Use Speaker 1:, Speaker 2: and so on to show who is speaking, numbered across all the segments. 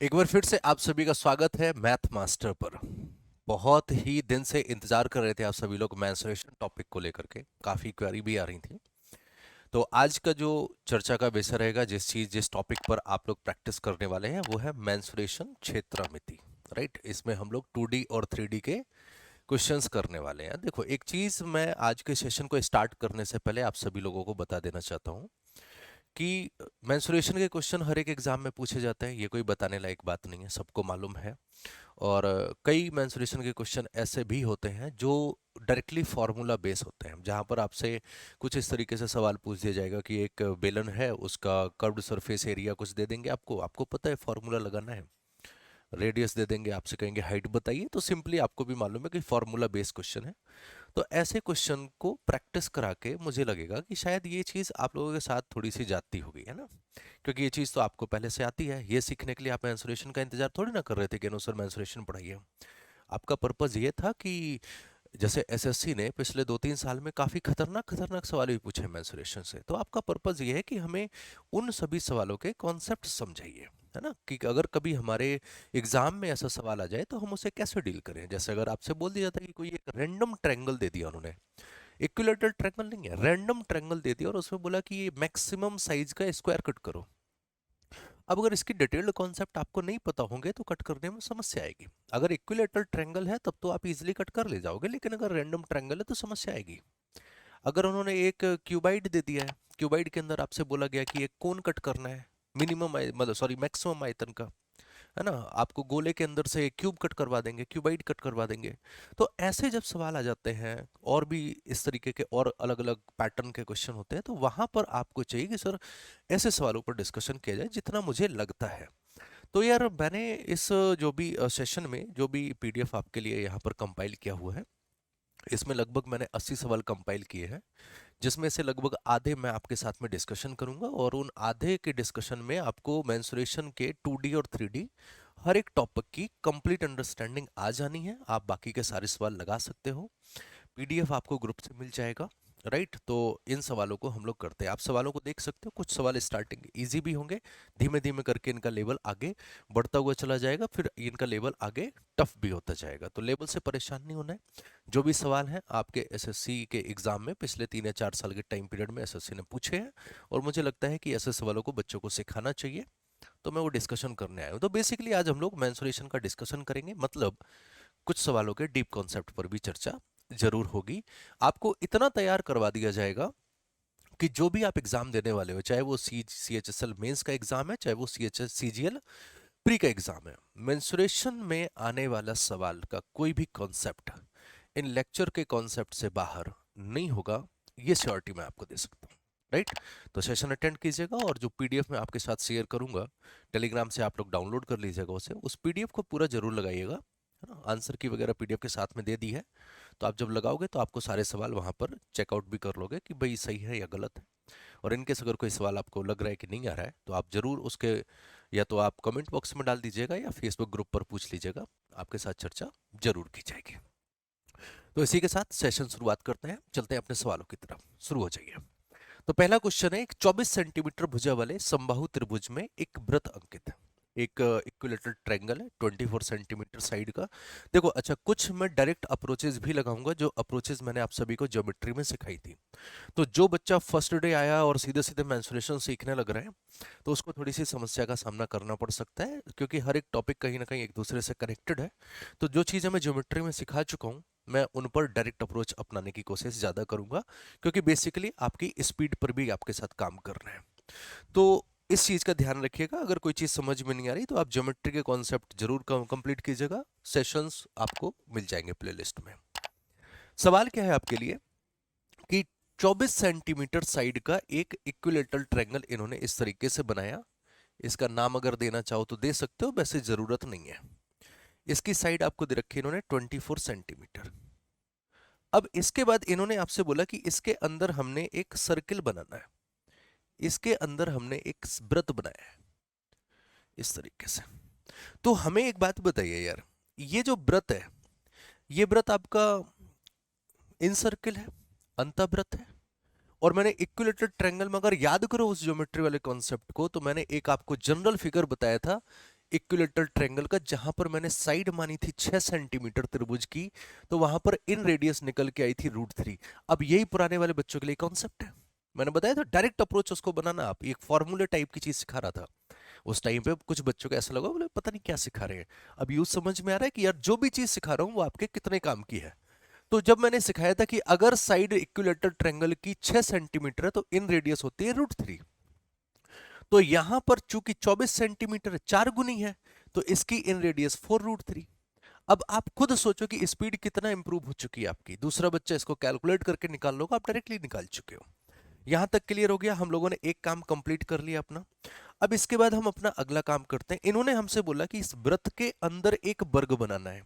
Speaker 1: एक बार फिर से आप सभी का स्वागत है मैथ मास्टर पर। बहुत ही दिन से इंतजार कर रहे थे आप सभी लोग मेंसुरेशन टॉपिक को लेकर के, काफ़ी क्वेरी भी आ रही थी। तो आज का जो चर्चा का विषय रहेगा, जिस टॉपिक पर आप लोग प्रैक्टिस करने वाले हैं, वो है मेंसुरेशन क्षेत्रमिति। राइट, इसमें हम लोग 2D और 3D के क्वेश्चंस करने वाले हैं। देखो, एक चीज़ मैं आज के सेशन को स्टार्ट करने से पहले आप सभी लोगों को बता देना चाहता हूँ कि मेंसुरेशन के क्वेश्चन हर एक एग्जाम में पूछे जाते हैं, ये कोई बताने लायक बात नहीं है, सबको मालूम है। और कई मेंसुरेशन के क्वेश्चन ऐसे भी होते हैं जो डायरेक्टली फार्मूला बेस होते हैं, जहां पर आपसे कुछ इस तरीके से सवाल पूछ दिया जाएगा कि एक बेलन है, उसका कर्व्ड सरफेस एरिया कुछ दे देंगे आपको, आपको पता है फार्मूला लगाना है। रेडियस दे देंगे, आपसे कहेंगे हाइट बताइए, तो सिंपली आपको भी मालूम है कि फार्मूला बेस क्वेश्चन है। तो ऐसे क्वेश्चन को प्रैक्टिस करा के मुझे लगेगा कि शायद ये चीज़ आप लोगों के साथ थोड़ी सी जाती होगी, है ना। क्योंकि ये चीज़ तो आपको पहले से आती है, ये सीखने के लिए आप मेंसुरेशन का इंतजार थोड़ी ना कर रहे थे कि नो सर मेंसुरेशन पढ़ाइए। आपका पर्पज़ ये था कि जैसे एसएससी ने पिछले 2-3 साल में काफ़ी खतरनाक खतरनाक सवाल भी पूछे मेंसुरेशन से, तो आपका पर्पज़ ये है कि हमें उन सभी सवालों के कॉन्सेप्ट समझाइए, है ना, कि अगर कभी हमारे एग्जाम में ऐसा सवाल आ जाए तो हम उसे कैसे डील करें। जैसे अगर आपसे बोल दिया जाता है कि कोई एक रैंडम ट्रायंगल दे दिया उन्होंने, इक्विलेटरल ट्रायंगल नहीं है, रैंडम ट्रायंगल दे दिया और उसमें बोला कि ये मैक्सिमम साइज का स्क्वायर कट करो। अब अगर इसकी डिटेल्ड कॉन्सेप्ट आपको नहीं पता होंगे तो कट करने में समस्या आएगी। अगर इक्विलेटरल ट्रायंगल है तब तो आप इजीली कट कर ले जाओगे, लेकिन अगर रैंडम ट्रायंगल है तो समस्या आएगी। अगर उन्होंने एक क्यूबाइड दे दिया है, क्यूबाइड के अंदर आपसे बोला गया कि एक कोन कट करना है, मिनिमम मतलब सॉरी मैक्सिमम आयतन का, है ना, आपको गोले के अंदर से क्यूब कट करवा देंगे, क्यूबाइड कट करवा देंगे। तो ऐसे जब सवाल आ जाते हैं, और भी इस तरीके के और अलग अलग पैटर्न के क्वेश्चन होते हैं, तो वहां पर आपको चाहिए कि सर ऐसे सवालों पर डिस्कशन किया जाए जितना मुझे लगता है। तो यार मैंने इस जो भी सेशन में जो भी पीडीएफ आपके लिए यहाँ पर कंपाइल किया हुआ है, इसमें लगभग मैंने 80 सवाल कंपाइल किए हैं, जिसमें से लगभग आधे मैं आपके साथ में डिस्कशन करूंगा, और उन आधे के डिस्कशन में आपको मेंसुरेशन के 2D और 3D हर एक टॉपिक की कंप्लीट अंडरस्टैंडिंग आ जानी है। आप बाकी के सारे सवाल लगा सकते हो, पीडीएफ आपको ग्रुप से मिल जाएगा। राइट, तो इन सवालों को हम लोग करते हैं, आप सवालों को देख सकते हो, कुछ सवाल स्टार्टिंग इजी भी होंगे, धीमे धीमे करके इनका लेवल आगे बढ़ता हुआ चला जाएगा, फिर इनका लेवल आगे टफ भी होता जाएगा। तो लेवल से परेशान नहीं होना है। जो भी सवाल हैं आपके एसएससी के एग्जाम में पिछले 3 या 4 साल के टाइम पीरियड में एसएससी ने पूछे हैं, और मुझे लगता है कि ऐसे सवालों को बच्चों को सिखाना चाहिए, तो मैं वो डिस्कशन करने आया हूँ। तो बेसिकली आज हम लोग मेंसुरेशन का डिस्कशन करेंगे, मतलब कुछ सवालों के डीप कॉन्सेप्ट पर भी चर्चा जरूर होगी। आपको इतना तैयार करवा दिया जाएगा कि जो भी आप एग्जाम देने वाले हो, चाहे वो CHSL मेंस का एग्जाम है, चाहे वो CGL प्री का एग्जाम है, मेंसुरेशन में आने वाला सवाल का कोई भी कॉन्सेप्ट इन लेक्चर के कॉन्सेप्ट से बाहर नहीं होगा, ये श्योरिटी मैं आपको दे सकता हूँ। राइट, तो सेशन अटेंड कीजिएगा, और जो पीडीएफ मैं आपके साथ शेयर करूंगा टेलीग्राम से, आप लोग डाउनलोड कर लीजिएगा उसे, उस पीडीएफ को पूरा जरूर लगाइएगा, है ना। आंसर की वगैरह पीडीएफ के साथ में दे दी है, तो आप जब लगाओगे तो आपको सारे सवाल वहां पर चेकआउट भी कर लोगे कि भाई सही है या गलत है। और इनकेस अगर कोई सवाल आपको लग रहा है कि नहीं आ रहा है, तो आप जरूर उसके, या तो आप कमेंट बॉक्स में डाल दीजिएगा या फेसबुक ग्रुप पर पूछ लीजिएगा, आपके साथ चर्चा जरूर की जाएगी। तो इसी के साथ सेशन शुरुआत करते हैं, चलते हैं अपने सवालों की तरफ, शुरू हो जाइए। तो पहला क्वेश्चन है, एक 24 सेंटीमीटर भुजा वाले समबाहु त्रिभुज में एक वृत्त अंकित है। एक इक्विलेटरल ट्रायंगल है 24 सेंटीमीटर साइड का। देखो, अच्छा, कुछ मैं डायरेक्ट अप्रोचेज भी लगाऊंगा, जो अप्रोचेज मैंने आप सभी को ज्योमेट्री में सिखाई थी। तो जो बच्चा फर्स्ट डे आया और सीधे सीधे मेंसुरेशन सीखने लग रहा है, तो उसको थोड़ी सी समस्या का सामना करना पड़ सकता है, क्योंकि हर एक टॉपिक कहीं ना कहीं एक दूसरे से कनेक्टेड है। तो जो चीज़ें मैं ज्योमेट्री में सिखा चुका हूँ, मैं उन पर डायरेक्ट अप्रोच अपनाने की कोशिश ज़्यादा करूंगा, क्योंकि बेसिकली आपकी स्पीड पर भी आपके साथ काम करना है। तो इस चीज़ का ध्यान रखिएगा, अगर कोई चीज़ समझ में नहीं आ रही तो आप ज्योमेट्री के कॉन्सेप्ट जरूर कंप्लीट कीजिएगा, सेशंस आपको मिल जाएंगे प्लेलिस्ट में। सवाल क्या है आपके लिए कि 24 सेंटीमीटर साइड का एक इक्विलेटरल ट्रायंगल इन्होंने इस तरीके से बनाया। इसका नाम अगर देना चाहो तो दे सकते हो, वैसे जरूरत नहीं है। इसकी साइड आपको दे रखी है इन्होंने 24 सेंटीमीटर। अब इसके बाद इन्होंने आपसे बोला कि इसके अंदर हमने एक सर्किल बनाना है, इसके अंदर हमने एक वृत्त बनाया है इस तरीके से। तो हमें एक बात बताइए यार, ये जो वृत्त है, ये वृत्त आपका इन सर्किल है, अंतःवृत्त है। और मैंने इक्विलेटरल ट्रायंगल में, अगर याद करो उस ज्योमेट्री वाले कॉन्सेप्ट को, तो मैंने एक आपको जनरल फिगर बताया था, इक्विलेटरल ट्रायंगल का, जहां पर मैंने साइड मानी थी 6 सेंटीमीटर त्रिभुज की, तो वहां पर इन रेडियस निकल के आई थी √3। अब यही पुराने वाले बच्चों के लिए कॉन्सेप्ट है, मैंने बताया था डायरेक्ट अप्रोच उसको बनाना। आप एक फॉर्मूले टाइप की चीज सिखा रहा था उस टाइम पे, कुछ बच्चों को ऐसा लगा बोले पता नहीं क्या सिखा रहे हैं। अब यूज समझ में आ रहा है कि यार जो भी चीज सिखा रहा हूं वो आपके कितने काम की है। तो जब मैंने सिखाया था कि अगर साइड इक्विलेटरल ट्रायंगल की 6 सेंटीमीटर है तो इन रेडियस होती है √3। तो यहां पर चूंकि 24 सेंटीमीटर 4 गुनी है, तो इसकी इन रेडियस 4√3। अब आप खुद सोचो कि स्पीड कितना इंप्रूव हो चुकी है आपकी। दूसरा बच्चा इसको कैलकुलेट करके निकाल लोगे, आप डायरेक्टली निकाल चुके हो। यहां तक क्लियर हो गया, हम लोगों ने एक काम कंप्लीट कर लिया अपना। अब इसके बाद हम अपना अगला काम करते हैं। इन्होंने हमसे बोला कि इस वृत्त के अंदर एक वर्ग बनाना है।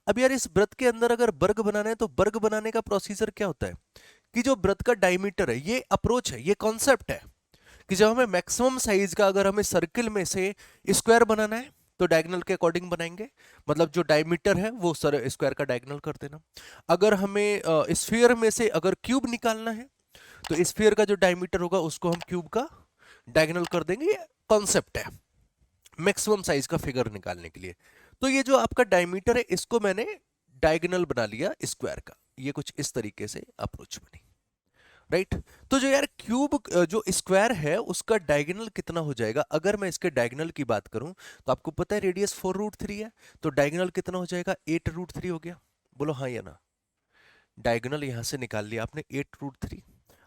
Speaker 1: अब यार इस वृत्त के अंदर अगर वर्ग बनाना है तो वर्ग बनाने का प्रोसीजर क्या होता है कि जो वृत्त का डायमीटर है, ये अप्रोच है, ये कॉन्सेप्ट है कि जब हमें मैक्सिमम साइज का, अगर हमें सर्किल में से स्क्वायर बनाना है तो डायगोनल के अकॉर्डिंग बनाएंगे, मतलब जो डायमीटर है वो स्क्वायर का डायगोनल कर देना। अगर हमें स्फीयर में से अगर क्यूब निकालना है तो स्फीयर का जो डायमीटर होगा उसको हम क्यूब का डायगोनल कर देंगे। ये कॉन्सेप्ट है मैक्सिमम साइज का फिगर निकालने के लिए। तो ये जो आपका डायमीटर है इसको मैंने डायगोनल बना लिया स्क्वायर का। ये कुछ इस तरीके से अप्रोच बनी, राइट। तो जो यार क्यूब जो स्क्वायर है उसका डायगोनल कितना हो जाएगा, अगर मैं इसके डायगोनल की बात करूं तो आपको पता है रेडियस 4√3 है, तो डायगोनल कितना हो जाएगा 8√3 हो गया। बोलो हाँ या ना। डायगोनल यहां से निकाल लिया आपने 8√3।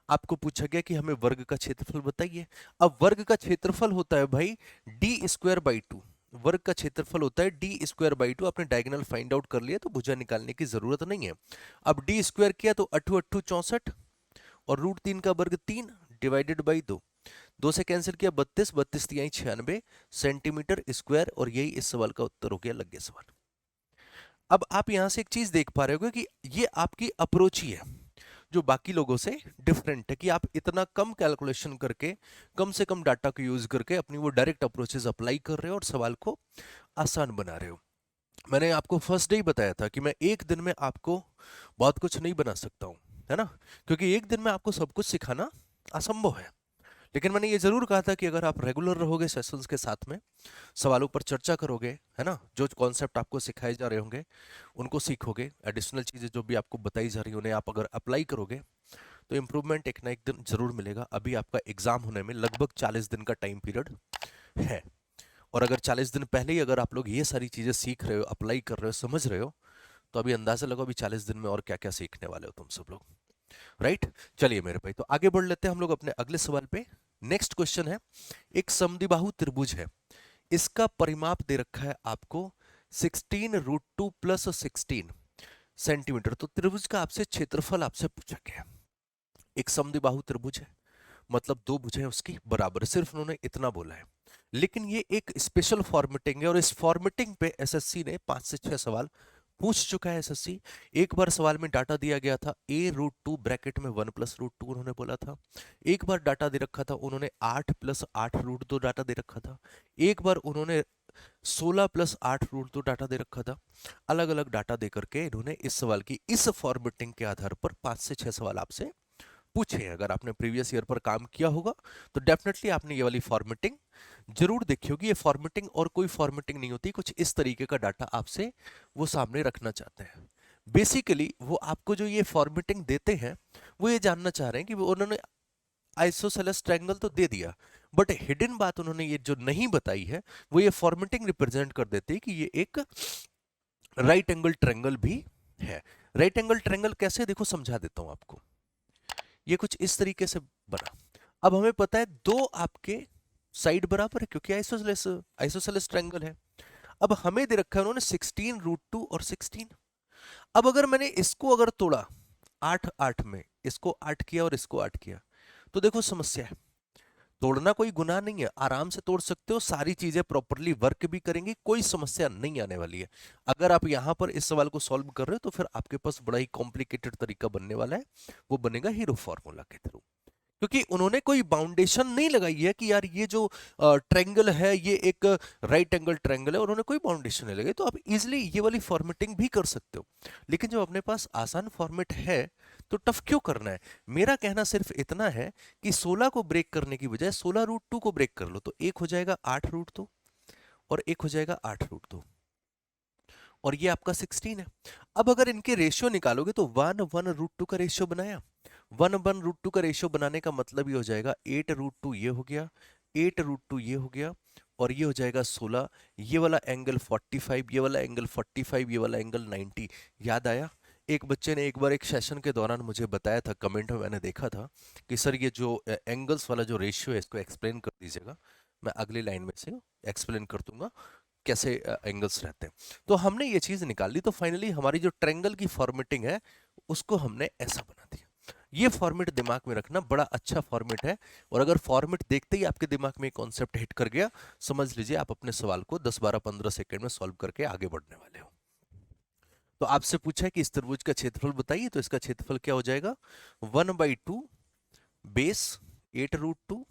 Speaker 1: आपको पूछा गया कि हमें वर्ग का क्षेत्रफल बताइए। अब वर्ग का क्षेत्रफल होता है भाई d²/2। वर्ग का क्षेत्रफल होता है d²/2। आपने डायगोनल फाइंड आउट कर लिया तो भुजा निकालने की जरूरत नहीं है। अब d स्क्वायर किया तो 8 8 64 और √3 का वर्ग 3 डिवाइडेड बाई 2, 2 से कैंसिल किया 32, 32 तिहाई 96 सेंटीमीटर स्क्वायर। और यही इस सवाल का उत्तर हो गया, लग गया सवाल। अब आप यहां से एक चीज देख पा रहे हो कि ये आपकी अप्रोच ही है जो बाकी लोगों से डिफरेंट है, कि आप इतना कम कैलकुलेशन करके, कम से कम डाटा को यूज करके अपनी वो डायरेक्ट अप्रोचेस अप्लाई कर रहे हो और सवाल को आसान बना रहे हो। मैंने आपको फर्स्ट डे ही बताया था कि मैं एक दिन में आपको बहुत कुछ नहीं बना सकता हूं, है ना, क्योंकि एक दिन में आपको सब कुछ सिखाना असंभव है। लेकिन मैंने ये जरूर कहा था कि अगर आप रेगुलर रहोगे सेशंस के साथ में, सवालों पर चर्चा करोगे, है ना, जो कॉन्सेप्ट आपको सिखाए जा रहे होंगे उनको सीखोगे, एडिशनल चीजें जो भी आपको बताई जा रही हैं उन्हें आप अगर अप्लाई करोगे तो इम्प्रूवमेंट एक ना एक दिन जरूर मिलेगा। अभी आपका एग्जाम होने में लगभग 40 दिन का टाइम पीरियड है, और अगर 40 दिन पहले ही अगर आप लोग ये सारी चीजें सीख रहे हो, अप्लाई कर रहे हो, समझ रहे हो, तो अभी अंदाजा लगाओ अभी 40 दिन में और क्या क्या सीखने वाले हो तुम सब लोग, राइट। चलिए मेरे भाई, तो आगे बढ़ लेते हैं हम लोग अपने अगले सवाल पे। नेक्स्ट क्वेश्चन है, एक समद्विबाहु त्रिभुज है, इसका परिमाप दे रखा है आपको 16√2 + 16 सेंटीमीटर। तो त्रिभुज का आपसे क्षेत्रफल आपसे पूछा गया। एक समद्विबाहु त्रिभुज है, मतलब दो भुजें उसकी बराबर, सिर्फ उन्होंने इतना बोला है। लेकिन ये एक स्पेशल फॉर्मेटिंग है और इस फॉर्मेटिंग पे एसएससी ने 5 से 6 सवाल पूछ चुका है। एसएससी एक बार सवाल में डाटा दिया गया था a√2 ब्रैकेट में 1 + √2 उन्होंने बोला था। एक बार डाटा दे रखा था उन्होंने 8 + 8√2 डाटा दे रखा था। एक बार उन्होंने 16 + 8√2 डाटा दे रखा था। अलग अलग डाटा दे करके इन्होंने इस सवाल की इस फॉर्मेटिंग के आधार पर 5 से 6 सवाल आपसे पूछे हैं। अगर आपने प्रीवियस ईयर पर काम किया होगा तो डेफिनेटली आपने ये वाली फॉर्मेटिंग जरूर देखी होगी। ये फॉर्मेटिंग और कोई फॉर्मेटिंग नहीं होती, कुछ इस तरीके का डाटा आपसे वो सामने रखना चाहते हैं। बेसिकली वो आपको जो ये फॉर्मेटिंग देते हैं वो ये जानना चाह रहे हैं कि वो उन्होंने आइसोसेलेस ट्रायंगल तो दे दिया, बट हिडन बात उन्होंने ये जो नहीं बताई है वो ये फॉर्मेटिंग रिप्रेजेंट कर देते हैं कि ये एक राइट एंगल ट्रायंगल भी है। राइट एंगल ट्रायंगल कैसे, देखो समझा देता हूं आपको। ये कुछ इस तरीके से बना। अब हमें पता है दो आपके साइड बराबर है क्योंकि आइसोसेलेस आइसोसेलेस ट्रायंगल है। अब हमें दे रखा है उन्होंने 16√2 और 16। अब अगर मैंने इसको अगर तोड़ा 8 8 में, इसको 8 किया और इसको 8 किया, तो देखो समस्या है। तोड़ना कोई गुनाह नहीं है, आराम से तोड़ सकते हो, सारी चीजें प्रॉपरली वर्क भी करेंगी, कोई समस्या नहीं आने वाली है। अगर आप यहां पर इस सवाल को सॉल्व कर रहे हो तो फिर आपके पास बड़ा ही कॉम्प्लिकेटेड तरीका बनने वाला है, वो बनेगा हीरो फॉर्मूला के थ्रू। क्योंकि उन्होंने कोई बाउंडेशन नहीं लगाई है कि यार ये जो ट्रायंगल है ये एक राइट एंगल ट्रायंगल है, उन्होंने कोई बाउंडेशन नहीं लगाई, तो आप इजीली ये वाली फॉर्मेटिंग भी कर सकते हो। लेकिन जब अपने पास आसान फॉर्मेट है तो टफ क्यों करना है। मेरा कहना सिर्फ इतना है कि 16 को ब्रेक करने की बजाय 16√2 को ब्रेक कर लो, तो एक हो जाएगा 8√2 और एक हो जाएगा 8√2 और ये आपका 16 है। अब अगर इनके रेशियो निकालोगे तो 1/√2 का रेशियो बनाया, 1/√2 का रेशियो बनाने का मतलब ये हो जाएगा 8√2 ये हो गया, 8√2 ये हो गया और ये हो जाएगा 16। ये वाला एंगल 45, ये वाला एंगल 45, ये वाला एंगल 90। याद आया? एक बच्चे ने एक बार एक सेशन के दौरान मुझे बताया था, कमेंट में मैंने देखा था कि सर ये जो एंगल्स वाला जो रेशियो है इसको एक्सप्लेन कर दीजिएगा। मैं अगली लाइन में से एक्सप्लेन कर दूंगा कैसे एंगल्स रहते हैं। तो हमने ये चीज निकाल ली, तो फाइनली हमारी जो ट्रायंगल की फॉर्मेटिंग है उसको हमने ऐसा बना दिया। ये फॉर्मेट दिमाग में रखना, बड़ा अच्छा फॉर्मेट है। और अगर फॉर्मेट देखते ही आपके दिमाग में कॉन्सेप्ट हिट कर गया, समझ लीजिए आप अपने सवाल को 10 12 15 सेकंड में सॉल्व करके आगे बढ़ने वाले हो। तो आपसे पूछा है कि इस त्रिभुज का क्षेत्रफल बताइए, तो इसका क्षेत्रफल क्या हो जाएगा? 1/2 बेस 8√2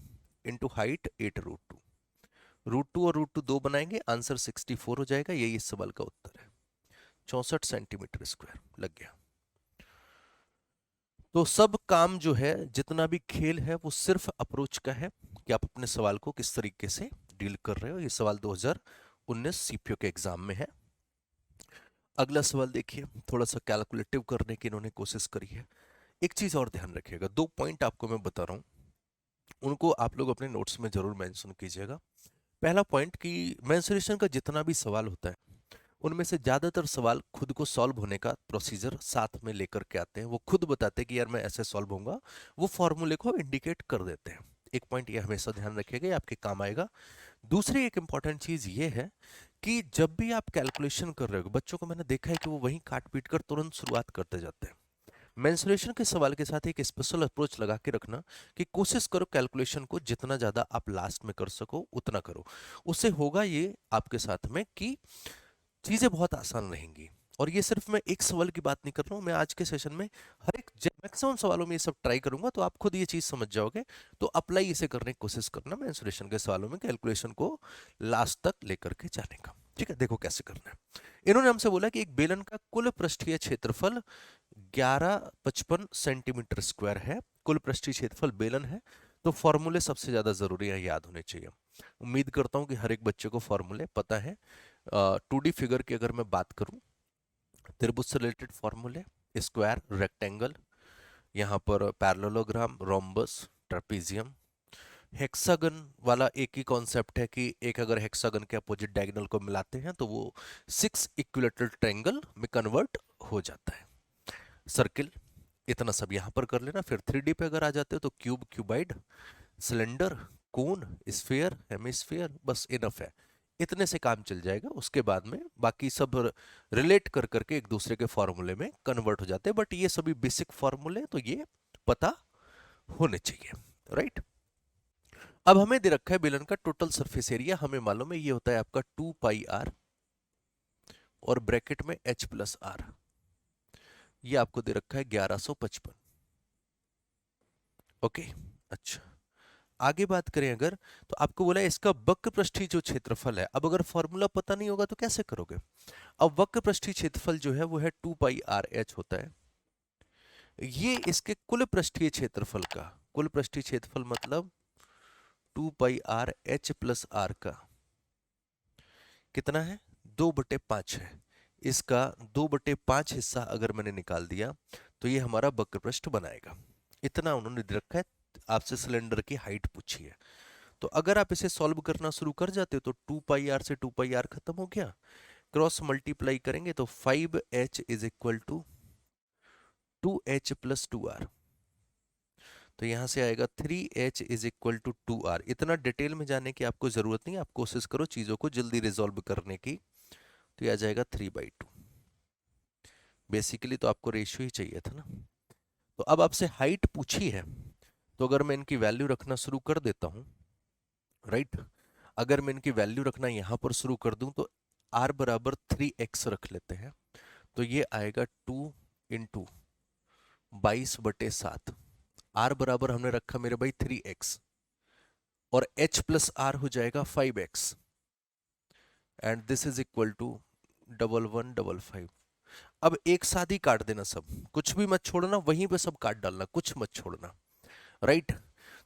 Speaker 1: इंटू हाइट 8√2। √2 और √2 दो बनाएंगे, आंसर 64 हो जाएगा। यही इस सवाल का उत्तर है। 64 सेंटीमीटर स्क्वायर लग गया। तो सब काम जो है, जितना भी खेल है, वो सिर्फ अप्रोच का है कि आप अपने सवाल को किस तरीके से डील कर रहे हो। ये सवाल 2019 सीपीओ के एग्जाम में है। अगला सवाल देखिए, थोड़ा सा कैलकुलेटिव करने की इन्होंने कोशिश करी है। एक चीज और ध्यान रखिएगा, दो पॉइंट आपको मैं बता रहा हूं, उनको आप लोग अपने नोट्स में जरूर मेंशन कीजिएगा। पहला पॉइंट कि मेंसुरेशन का जितना भी सवाल होता है उनमें से ज्यादातर सवाल खुद को सॉल्व होने का प्रोसीजर साथ में लेकर के आते हैं। वो खुद बताते हैं कि यार मैं ऐसे सॉल्व होऊंगा, वो फॉर्मूले को इंडिकेट कर देते हैं। एक पॉइंट ये हमेशा ध्यान रखिएगा, ये आपके काम आएगा। दूसरी एक इंपॉर्टेंट चीज ये है कि जब भी आप कैलकुलेशन कर रहे हो, बच्चों को मैंने देखा है कि वो वहीं काट पीट कर तुरंत शुरुआत करते जाते हैं। मेंसुरेशन के सवाल के साथ एक स्पेशल अप्रोच लगा के रखना कि कोशिश करो कैलकुलेशन को जितना ज्यादा आप लास्ट में कर सको उतना करो। उससे होगा ये आपके साथ में कि चीजें बहुत आसान रहेंगी। और ये सिर्फ मैं एक सवाल की बात नहीं कर रहा हूं, मैं आज के सेशन में हर एक मैक्सिमम सवालों में ये सब ट्राई करूंगा, तो आप खुद ये चीज समझ जाओगे। तो अप्लाई इसे करने की कोशिश करना मेंसुरेशन के सवालों में, कैलकुलेशन को लास्ट तक लेकर के जाने का। ठीक है, देखो कैसे करना है। इन्होंने हमसे बोला कि एक बेलन का कुल पृष्ठीय क्षेत्रफल 1155 सेंटीमीटर स्क्वायर है। कुल पृष्ठीय क्षेत्रफल बेलन है, तो फॉर्मूले सबसे ज्यादा जरूरी है, याद होने चाहिए। उम्मीद करता हूं कि हर एक बच्चे को फॉर्मूले पता है। 2D फिगर की अगर मैं बात करूं, त्रिभुज से रिलेटेड फॉर्मूले, स्क्वायर, रेक्टेंगल, यहाँ पर पैरेललोग्राम, रोम्बस, ट्रेपीजियम। हेक्सागन वाला एक ही कॉन्सेप्ट है कि एक अगर हेक्सागन के अपोजिट डायगोनल को मिलाते हैं तो वो 6 इक्विलेटरल ट्रायंगल में कन्वर्ट हो जाता है। सर्किल, इतना सब यहां पर कर लेना। फिर 3D पे अगर आ जाते हो तो क्यूब, क्यूबाइड, सिलेंडर, कोन, स्फीयर, हेमिस्फीयर, बस इनफ है। इतने से काम चल जाएगा। उसके बाद में बाकी सब रिलेट कर करके एक दूसरे के फॉर्मूले में कन्वर्ट हो जाते हैं, बट ये सभी बेसिक फॉर्मूले तो ये पता होने चाहिए, राइट। अब हमें दे रखा है बेलन का टोटल सरफेस एरिया, हमें मालूम है ये होता है आपका 2πr और ब्रैकेट में h+r। ये आपको दे रखा है 1155। ओके, अच्छा आगे बात करें अगर, तो आपको बोला है इसका वक्र पृष्ठीय जो क्षेत्रफल है। अब अगर फॉर्मूला पता नहीं होगा तो कैसे करोगे? अब वक्र पृष्ठीय क्षेत्रफल जो है वो है 2πrh होता है। ये इसके कुल पृष्ठीय क्षेत्रफल का, कुल पृष्ठीय क्षेत्रफल मतलब 2πrh+r का कितना है? 2/5 है। इसका 2/5 हिस्सा अगर मैंने निकाल दिया तो ये हमारा वक्र पृष्ठ बनाएगा। इतना उन्होंने दे रखा है। आपसे सिलेंडर की हाइट पूछी है, तो अगर आप इसे सॉल्व करना शुरू कर जाते हो तो 2πr से 2πr खत्म हो गया, क्रॉस मल्टीप्लाई करेंगे तो 5h is equal to 2h+2r। तो यहां से आएगा 3h is equal to 2r। इतना डिटेल में जाने की आपको जरूरत नहीं, आप कोशिश करो चीजों को जल्दी रिजॉल्व करने की। तो यह आ जाएगा 3/2। बेसिकली तो आपको रेशियो ही चाहिए था ना। तो अब आपसे हाइट पूछी है, तो अगर मैं इनकी वैल्यू रखना शुरू कर देता हूं, राइट, अगर मैं इनकी वैल्यू रखना यहां पर शुरू कर दूं तो r बराबर 3x रख लेते हैं, तो ये आएगा 2 इंटू 22/7। r बराबर हमने रखा मेरे भाई 3x और h+r हो जाएगा 5x and this is equal to 1155। अब एक साथ ही काट देना, सब कुछ भी मत छोड़ना, वहीं पे सब काट डालना, कुछ मत छोड़ना, राइट।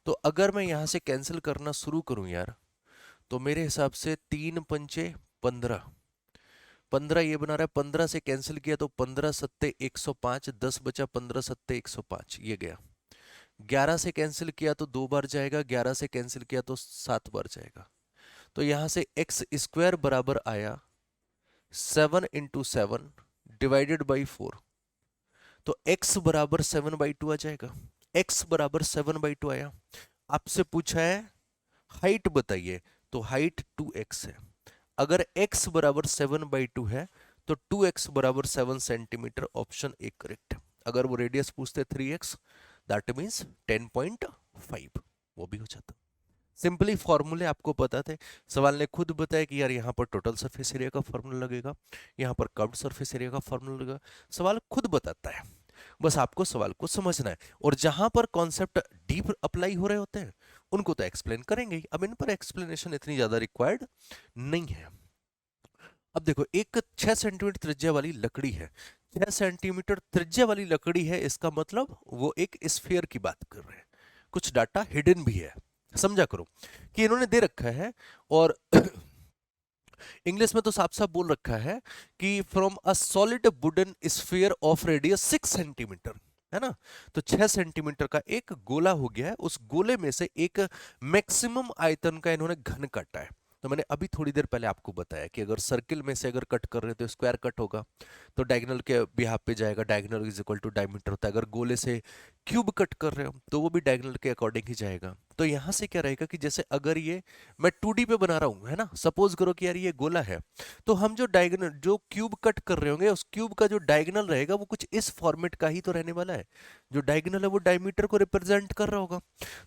Speaker 1: तो अगर मैं यहां से कैंसिल करना शुरू करूं यार, तो मेरे हिसाब से 3 पंचे 15, 15 ये बना रहा है, 15 से कैंसिल किया तो 15 सत्ते 105, 10 बचा, 15 सत्ते 105 ये गया। 11 से कैंसिल किया तो 2 बार जाएगा, 11 से कैंसिल किया तो 7 बार जाएगा। तो यहां से एक्स स्क्वायर बराबर आया 7 × 7 डिवाइडेड बाई 4। तो x बराबर 7/2 आ जाएगा। x बराबर 7/2 आया। आपसे पूछा है हाइट बताइए, तो हाइट 2x है। अगर x बराबर 7/2 है तो 2x बराबर 7 सेंटीमीटर, ऑप्शन ए करेक्ट है। अगर वो रेडियस पूछते 3x, दैट मीन्स 10.5, वो भी हो जाता। सिंपली फॉर्मूले आपको पता थे। सवाल ने खुद बताया कि यार यहाँ पर टोटल सरफेस एरिया का फॉर्मूला लगेगा, यहाँ पर कर्व्ड सरफेस एरिया का फॉर्मूला लगेगा। सवाल खुद बताता है, बस आपको सवाल को समझना है। और जहां पर कॉन्सेप्ट डीप अप्लाई हो रहे होते हैं उनको तो एक्सप्लेन करेंगे ही। अब इन पर एक्सप्लेनेशन इतनी ज्यादा रिक्वायर्ड नहीं है। अब देखो, एक 6 सेंटीमीटर त्रिज्या वाली लकड़ी है। 6 सेंटीमीटर त्रिज्या वाली लकड़ी है, इसका मतलब वो एक स्फीयर की बात कर रहे हैं। कुछ डाटा हिडन भी है, समझा करो कि इन्होंने दे रखा है। और इंग्लिश में तो साफ साफ बोल रखा है कि from a solid wooden sphere of radius 6 centimetre, है ना। तो 6 सेंटीमीटर का एक गोला हो गया है, उस गोले में से एक मैक्सिमम आयतन का इन्होंने घन काटा है। तो मैंने अभी थोड़ी देर पहले आपको बताया कि अगर सर्किल में से अगर कट कर रहे हो तो स्क्वायर कट होगा, तो डायगोनल के बिहाफ पे जाएगा, diagonal is equal to diameter होता है। अगर गोले से क्यूब कट कर रहे हो तो वो भी डायगोनल के अकॉर्डिंग ही जाएगा। तो यहां से क्या रहेगा कि जैसे अगर ये मैं 2D पे बना रहा हूं, है ना, सपोज करो कि यार ये गोला है, तो हम जो डायगोनल जो क्यूब कट कर रहे होंगे उस क्यूब का जो डायगोनल रहेगा वो कुछ इस फॉर्मेट का ही तो रहने वाला है। जो डायगोनल है वो डायमीटर को रिप्रेजेंट कर रहा होगा।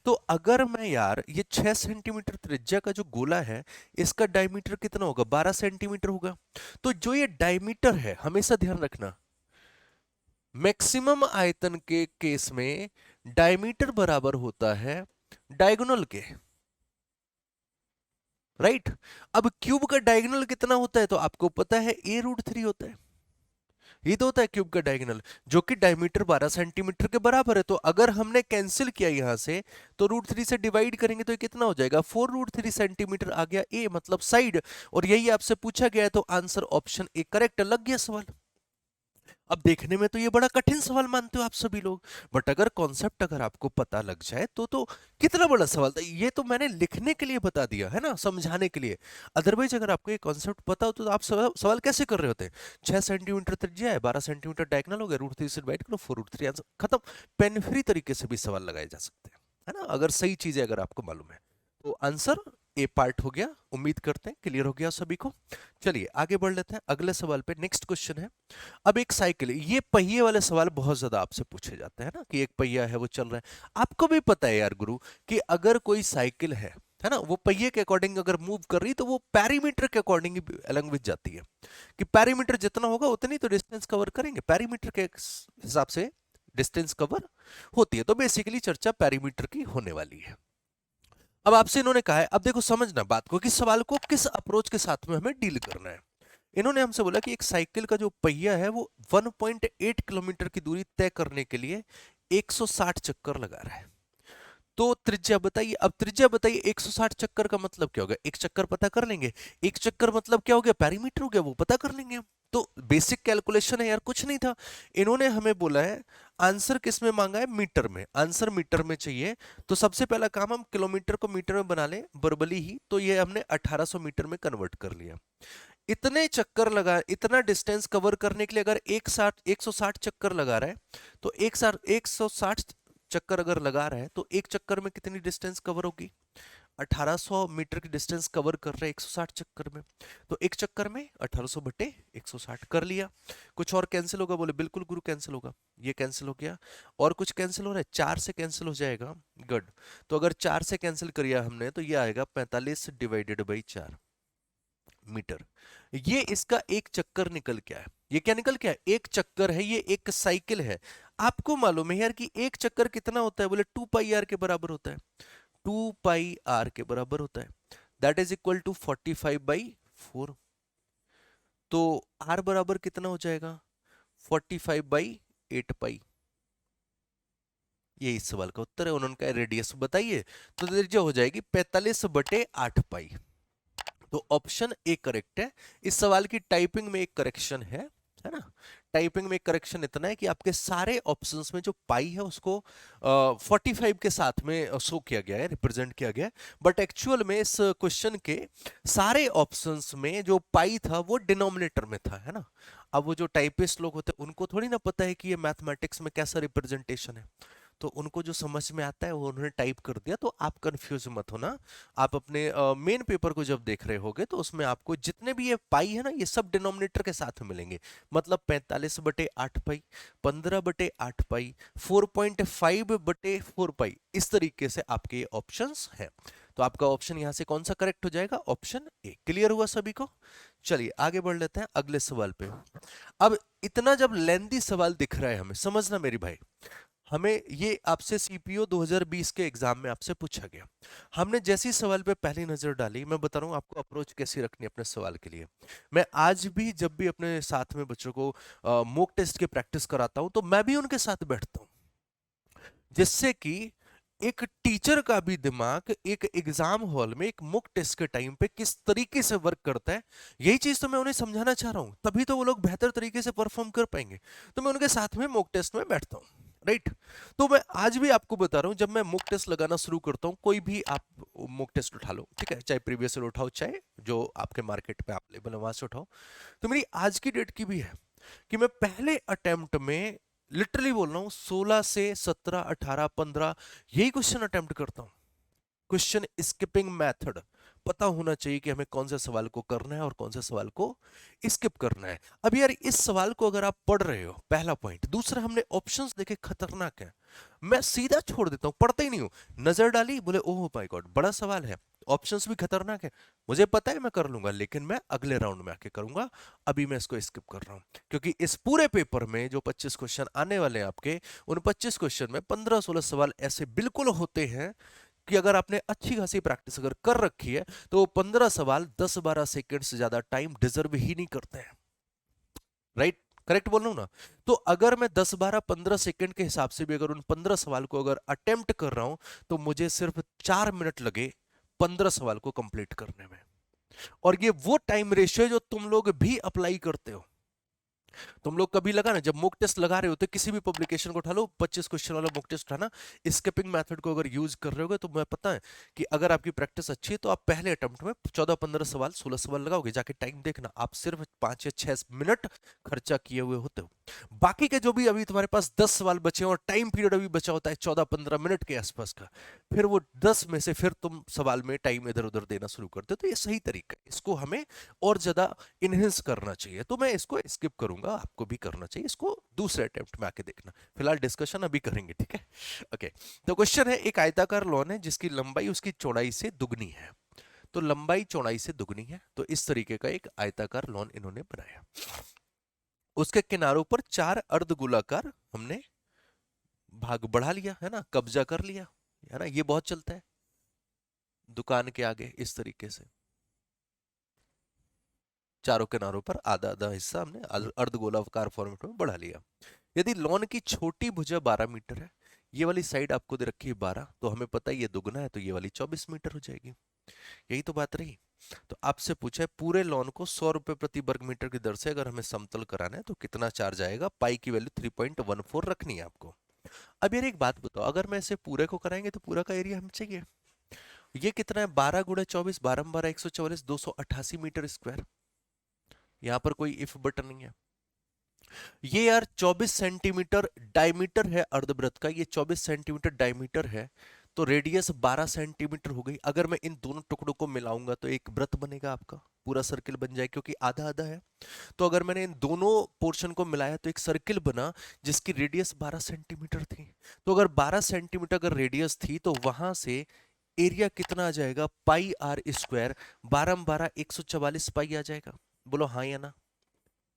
Speaker 1: तो अगर मैं यार ये 6 सेंटीमीटर त्रिज्या का जो गोला है इसका डायमीटर कितना होगा, 12 सेंटीमीटर होगा। तो जो ये डायमीटर है, हमेशा ध्यान रखना, मैक्सिमम आयतन के केस में डायमीटर बराबर होता है डायगोनल के, राइट। अब क्यूब का डायगोनल कितना होता है तो आपको पता है a√3 होता है। ये तो होता है क्यूब का डायगोनल, जो कि डायमीटर 12 सेंटीमीटर के बराबर है। तो अगर हमने कैंसिल किया यहां से तो √3 से डिवाइड करेंगे तो ये कितना हो जाएगा, 4√3 सेंटीमीटर आ गया ए, मतलब साइड। और यही आपसे पूछा गया है, तो आंसर ऑप्शन ए करेक्ट। लग गया सवाल। अब देखने में तो ये बड़ा कठिन सवाल मानते हो आप सभी लोग, बट अगर कॉन्सेप्ट अगर आपको पता लग जाए तो कितना बड़ा सवाल था। ये तो मैंने लिखने के लिए बता दिया है ना, समझाने के लिए। अदरवाइज अगर आपको ये कॉन्सेप्ट पता हो तो आप सवाल कैसे कर रहे होते हैं। 6 सेंटीमीटर त्रिज्या है, 12 सेंटीमीटर डायगोनल हो गया, √3 से डिवाइड करो, 4√3 आंसर खत्म। पेन फ्री तरीके से भी सवाल लगाए जा सकते हैं, है ना, अगर सही चीजें अगर आपको मालूम है। तो आंसर ए पार्ट हो गया। उम्मीद करते हैं क्लियर हो गया सभी को। चलिए आगे बढ़ लेते हैं अगले सवाल पे। नेक्स्ट क्वेश्चन है, अब एक साइकिल, ये पहिए वाले सवाल बहुत ज्यादा आपसे पूछे जाते हैं ना, कि एक पहिया है वो चल रहा है। आपको भी पता है यार गुरु कि अगर कोई साइकिल है ना, वो पहिए के अकॉर्डिंग अगर मूव कर रही तो वो पैरीमीटर के अकॉर्डिंग अलग विच जाती है, कि पैरीमीटर जितना होगा उतनी तो डिस्टेंस कवर करेंगे, पैरीमीटर के हिसाब से डिस्टेंस कवर होती है। तो बेसिकली चर्चा पैरीमीटर की होने वाली है। अब आपसे इन्होंने कहा है, अब देखो समझना बात को कि सवाल को किस अप्रोच के साथ में हमें डील करना है। इन्होंने हमसे बोला कि एक साइकिल का जो पहिया है वो 1.8 किलोमीटर की दूरी तय करने के लिए 160 चक्कर लगा रहा है। तो त्रिज्या बताइए। अब त्रिज्या बताइए, 160 चक्कर का मतलब क्या होगा, एक चक्कर पता कर लेंगे। एक चक्कर मतलब क्या हो गया, पैरीमीटर हो गया, वो पता कर लेंगे हम। तो बेसिक कैलकुलेशन है यार, कुछ नहीं था। इन्होंने हमें बोला है आंसर किस में मांगा है, मीटर में। आंसर मीटर में चाहिए, तो सबसे पहला काम हम किलोमीटर को मीटर में बना लें वर्बली ही। तो ये हमने 1800 मीटर में कन्वर्ट कर लिया। इतने चक्कर लगा, इतना डिस्टेंस कवर करने के लिए अगर 160 चक्कर लगा रहा है, तो 160 चक्कर अगर लगा रहा है तो एक चक्कर में कितनी डिस्टेंस कवर होगी, 1800 मीटर की डिस्टेंस कवर कर रहे हैं 160 चक्कर में। तो एक चक्कर में 1800 बटे 160 कर लिया। कुछ और कैंसिल होगा, बोले बिल्कुल गुरु कैंसिल होगा, ये कैंसिल हो गया। और कुछ कैंसिल हो रहा है, 4 से कैंसिल हो जाएगा, गुड। तो अगर 4 से कैंसिल किया हमने तो ये आएगा 45 डिवाइडेड बाई 4 मीटर। ये इसका एक चक्कर निकल के आया। ये क्या निकल के आया, एक चक्कर है, ये एक साइकिल है। आपको मालूम है यार कि एक चक्कर कितना होता है, बोले 2πr के बराबर होता है, 2πr के बराबर होता है, दैट इज इक्वल टू 45/4। तो r बराबर कितना हो जाएगा, 45/8π। ये इस सवाल का उत्तर है। उन्होंने कहा रेडियस बताइए, तो रेडियस हो जाएगी 45/8π। तो ऑप्शन ए करेक्ट है। इस सवाल की टाइपिंग में एक करेक्शन है ना। टाइपिंग में एक करेक्शन इतना है कि आपके सारे ऑप्शंस में जो पाई है उसको 45 के साथ में शो किया गया है, रिप्रेजेंट किया गया है। बट एक्चुअल में इस क्वेश्चन के सारे ऑप्शंस में जो पाई था वो डिनोमिनेटर में था, है ना। अब वो जो टाइपिस्ट लोग होते हैं उनको थोड़ी ना पता है कि ये मैथमेटिक्स में कैसा रिप्रेजेंटेशन है, तो उनको जो समझ में आता है वो उन्होंने टाइप कर दिया। तो आप कंफ्यूज मत होना। आप अपने मेन पेपर को जब देख रहे होगे तो उसमें आपको जितने भी ये पाई है ना, ये सब डिनोमिनेटर के साथ में मिलेंगे। मतलब 45/8 पाई, 15/8 पाई, 4.5/4 पाई, इस तरीके से आपके ये ऑप्शंस हैं। तो आपका ऑप्शन यहां से कौन सा करेक्ट हो जाएगा? Option A. क्लियर हुआ सभी को? चलिए आगे बढ़ लेते हैं अगले सवाल पे। अब इतना जब लेंदी सवाल दिख रहा है हमें, समझना मेरी भाई, हमें ये आपसे सीपीओ 2020 के एग्जाम में आपसे पूछा गया। हमने जैसी सवाल पे पहली नजर डाली, मैं बता रहा हूँ आपको अप्रोच कैसी रखनी है अपने सवाल के लिए। मैं आज भी जब भी अपने साथ में बच्चों को मॉक टेस्ट की प्रैक्टिस कराता हूँ तो मैं भी उनके साथ बैठता हूँ, जिससे कि एक टीचर का भी दिमाग एक एग्जाम हॉल में एक मॉक टेस्ट के टाइम पे किस तरीके से वर्क करता है, यही चीज तो मैं उन्हें समझाना चाह रहा हूं। तभी तो वो लोग बेहतर तरीके से परफॉर्म कर पाएंगे। तो मैं उनके साथ में मॉक टेस्ट में बैठता हूं, राइट। तो मैं आज भी आपको बता रहा हूं, जब मैं मॉक टेस्ट लगाना शुरू करता हूं, कोई भी आप मॉक टेस्ट उठा लो, ठीक है, चाहे प्रीवियस ईयर उठाओ, चाहे जो आपके मार्केट पे अवेलेबल है वहां से उठाओ। तो मेरी आज की डेट की भी है कि मैं पहले अटेम्प्ट में, लिटरली बोल रहा हूं, 16 से 17, 18, 15 यही क्वेश्चन अटेम्प्ट करता हूं। क्वेश्चन स्किपिंग मेथड पता होना चाहिए कि हमें कौन से सवाल को करना है और कौन से सवाल को स्किप करना है। अब यार इस सवाल को अगर आप पढ़ रहे हो, पहला पॉइंट। दूसरा, हमने ऑप्शंस देखे खतरनाक है, मैं सीधा छोड़ देता हूं, पढ़ता ही नहीं हूं। नजर डाली, बोले ओह माय गॉड बड़ा सवाल है, ऑप्शंस भी खतरनाक है, मुझे पता है मैं कर लूंगा, लेकिन मैं अगले राउंड में आके करूंगा, अभी मैं इसको स्किप कर रहा हूं। क्योंकि इस पूरे पेपर में जो 25 क्वेश्चन आने वाले हैं आपके, उन 25 क्वेश्चन में 15-16 सवाल ऐसे बिल्कुल होते हैं कि अगर आपने अच्छी खासी प्रैक्टिस अगर कर रखी है तो वो 15 सवाल 10-12 सेकंड से ज्यादा टाइम डिजर्व ही नहीं करते हैं, राइट। करेक्ट बोल रहा हूं ना? तो अगर मैं 10-12-15 सेकंड के हिसाब से भी अगर उन 15 सवाल को अगर अटेम्प्ट कर रहा हूं, तो मुझे सिर्फ 4 मिनट लगे 15 सवाल को कंप्लीट करने में। और ये वो टाइम रेशियो है जो तुम लोग भी अप्लाई करते हो। तुम लोग कभी लगा ना, जब मॉक टेस्ट लगा रहे होते, किसी भी पब्लिकेशन को उठा लो, 25 क्वेश्चन वाला मॉक टेस्ट उठाना, स्किपिंग मेथड को अगर यूज कर रहे होगे, तो मैं पता है कि अगर आपकी प्रैक्टिस अच्छी है तो आप पहले अटेम्प्ट में 14-15 सवाल, 16 सवाल लगाओगे। जाके टाइम देखना, आप सिर्फ 5 या 6 मिनट खर्चा किए हुए होते हो। बाकी के जो भी अभी तुम्हारे पास 10 सवाल बचे और टाइम पीरियड अभी बचा होता है 14-15 मिनट के आसपास का, फिर वो 10 में से फिर तुम सवाल में टाइम इधर उधर देना शुरू करते हो। तो ये सही तरीका है, इसको हमें और ज्यादा इनहेंस करना चाहिए। तो मैं इसको स्किप करूंगा, आपको भी करना चाहिए, इसको दूसरे अटेम्प्ट में आके देखना। फिलहाल डिस्कशन अभी करेंगे, ठीक है। ओके। तो क्वेश्चन है, एक आयताकार लॉन है जिसकी लंबाई उसकी चौड़ाई से दुगनी है। तो लंबाई चौड़ाई से दुगनी है, तो इस तरीके का एक आयताकार लॉन इन्होंने बनाया। उसके किनारों पर 4 अर्धगोलाकार हमने भाग बढ़ा लिया, है ना, कब्जा कर लिया, है ना। ये बहुत चलता है दुकान के आगे, इस तरीके से चारों किनारों पर आधा आधा हिस्सा हमने अर्धगोलाकार फॉर्मेट में बढ़ा लिया। यदि लॉन की छोटी भुजा 12 मीटर है, ये वाली साइड आपको दे रखी है 12, तो हमें पता है ये दुगना है, तो ये वाली 24 मीटर हो जाएगी। यही तो बात रही। तो आपसे पूछा है पूरे लॉन को 100 रुपए प्रति वर्ग मीटर की दर से अगर हमें समतल कराना है तो कितना चार्ज आएगा। पाई की वैल्यू 3.14 रखनी है आपको। अब यार एक बात बताओ, अगर मैं इसे पूरे को कराएंगे तो पूरा का एरिया हमें चाहिए, ये कितना है? 12 × 24, 12 144, 288 मीटर स्क्वायर। यहां पर कोई इफ बटन नहीं है। ये यार 24 सेंटीमीटर डायमीटर है अर्धवृत्त का, ये 24 सेंटीमीटर डायमीटर है, तो रेडियस 12 सेंटीमीटर हो गई। अगर मैं इन दोनों टुकड़ों को मिलाऊंगा तो एक वृत्त बनेगा, आपका पूरा सर्किल बन जाए, क्योंकि आधा आधा है। तो अगर मैंने इन दोनों पोर्शन को मिलाया तो एक सर्किल बना जिसकी रेडियस 12 सेंटीमीटर थी। तो अगर 12 सेंटीमीटर अगर रेडियस थी तो वहां से एरिया कितना आ जाएगा? पाई आर स्क्वायर, 12 144 पाई आ जाएगा। बोलो हाँ या ना?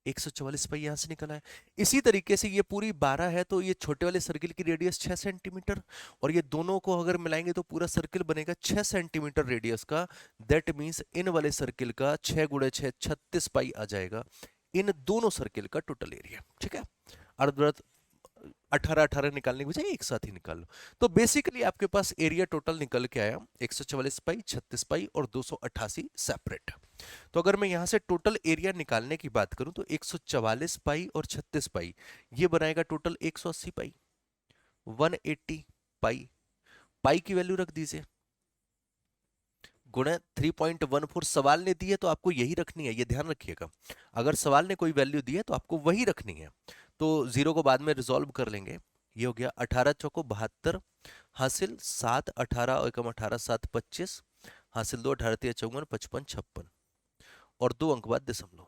Speaker 1: 144 पाई यहां से निकला है। इसी तरीके से ये पूरी 12 है, तो ये छोटे वाले सर्किल की रेडियस 6 सेंटीमीटर, और ये दोनों को अगर मिलाएंगे तो पूरा सर्किल बनेगा 6 सेंटीमीटर रेडियस का। दैट मींस इन वाले सर्किल का 6 × 6 36 पाई आ जाएगा, इन दोनों सर्किल का टोटल एरिया, ठीक है। अर्धवृत्त 18-18 निकालने की बजाय एक साथ ही निकाल लो। तो बेसिकली आपके पास एरिया टोटल निकल के आया 144 पाई, 36 पाई और 288 सेपरेट। तो अगर मैं यहां से टोटल एरिया निकालने की बात करूं तो 144 पाई और 36 पाई ये बनाएगा टोटल 180 पाई, 180 पाई। पाई की वैल्यू रख दीजिए, गुणा 3.14। सवाल ने दी है तो आपको यही रखनी है, ये ध्यान रखिएगा। अगर सवाल ने कोई वैल्यू दी है तो आपको वही रखनी है। तो जीरो को बाद में रिजॉल्व कर लेंगे। ये हो गया 18 चौको 72 हासिल 7, 18 और एकम 18 7 25 हासिल 2, 18 3 54 55 56 और 2 अंक बाद दशमलव।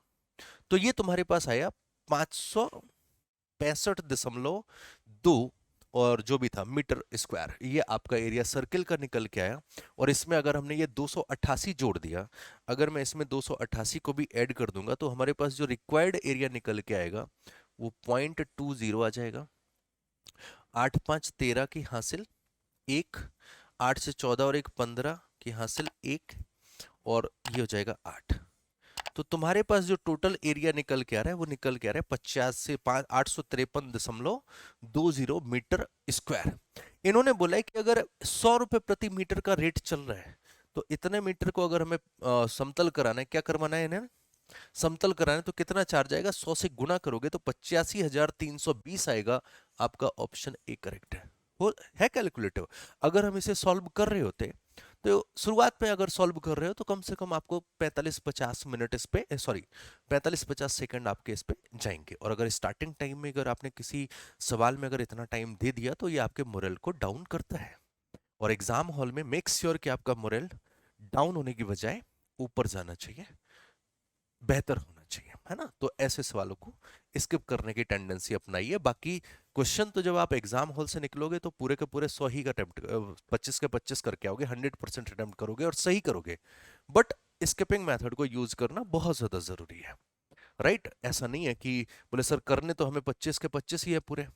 Speaker 1: तो ये तुम्हारे पास आया 565.2 और जो भी था मीटर स्क्वायर, ये आपका एरिया सर्किल का निकल के आया। और इसमें अगर हमने ये 288 जोड़ दिया, अगर मैं इसमें 288 को भी ऐड कर दूंगा तो हमारे पास जो रिक्वायर्ड एरिया निकल के आएगा वो 0.20 आ जाएगा। 8 5 13 की हासिल 1, 8 से 14 और 1 15 की हासिल 1 और ये हो जाएगा 8। तो तुम्हारे पास जो टोटल एरिया निकल के आ रहा है वो निकल के आ रहा है 50 से 853.20 मीटर स्क्वायर। इन्होंने बोला है कि अगर 100 रुपए प्रति मीटर का रेट चल रहा है तो इतने मीटर को अगर हमें समतल कराना है, क्या करवाना है इन्हें, समतल कराना है, तो कितना चार्ज आएगा, 100 से गुना करोगे तो 85,320 आएगा। आपका ऑप्शन ए करेक्ट है। वो है कैलकुलेटिव। अगर हम इसे सॉल्व कर रहे होते तो शुरुआत में अगर सॉल्व कर रहे हो तो कम से कम आपको 45-50 मिनट इस पे, सॉरी 45-50 सेकंड आपके इस पे जाएंगे। और अगर स्टार्टिंग टाइम में अगर आपने किसी सवाल में अगर इतना टाइम दे दिया तो ये आपके मोरल को डाउन करता है। और एग्जाम हॉल में मेक श्योर कि आपका मोरल डाउन होने की बजाय ऊपर जाना चाहिए, बेहतर होना चाहिए, है ना। तो ऐसे सवालों को स्किप करने की टेंडेंसी अपनाइए। बाकी क्वेश्चन तो जब आप एग्जाम हॉल से निकलोगे तो पूरे के पूरे 100 ही का अटेम्प्ट, 25 के 25 करके आओगे, 100% अटेम्प्ट करोगे और सही करोगे। बट स्किपिंग मेथड को यूज करना बहुत ज्यादा जरूरी है, राइट। ऐसा नहीं है कि बोले सर करने तो हमें 25 के 25 ही है पूरे,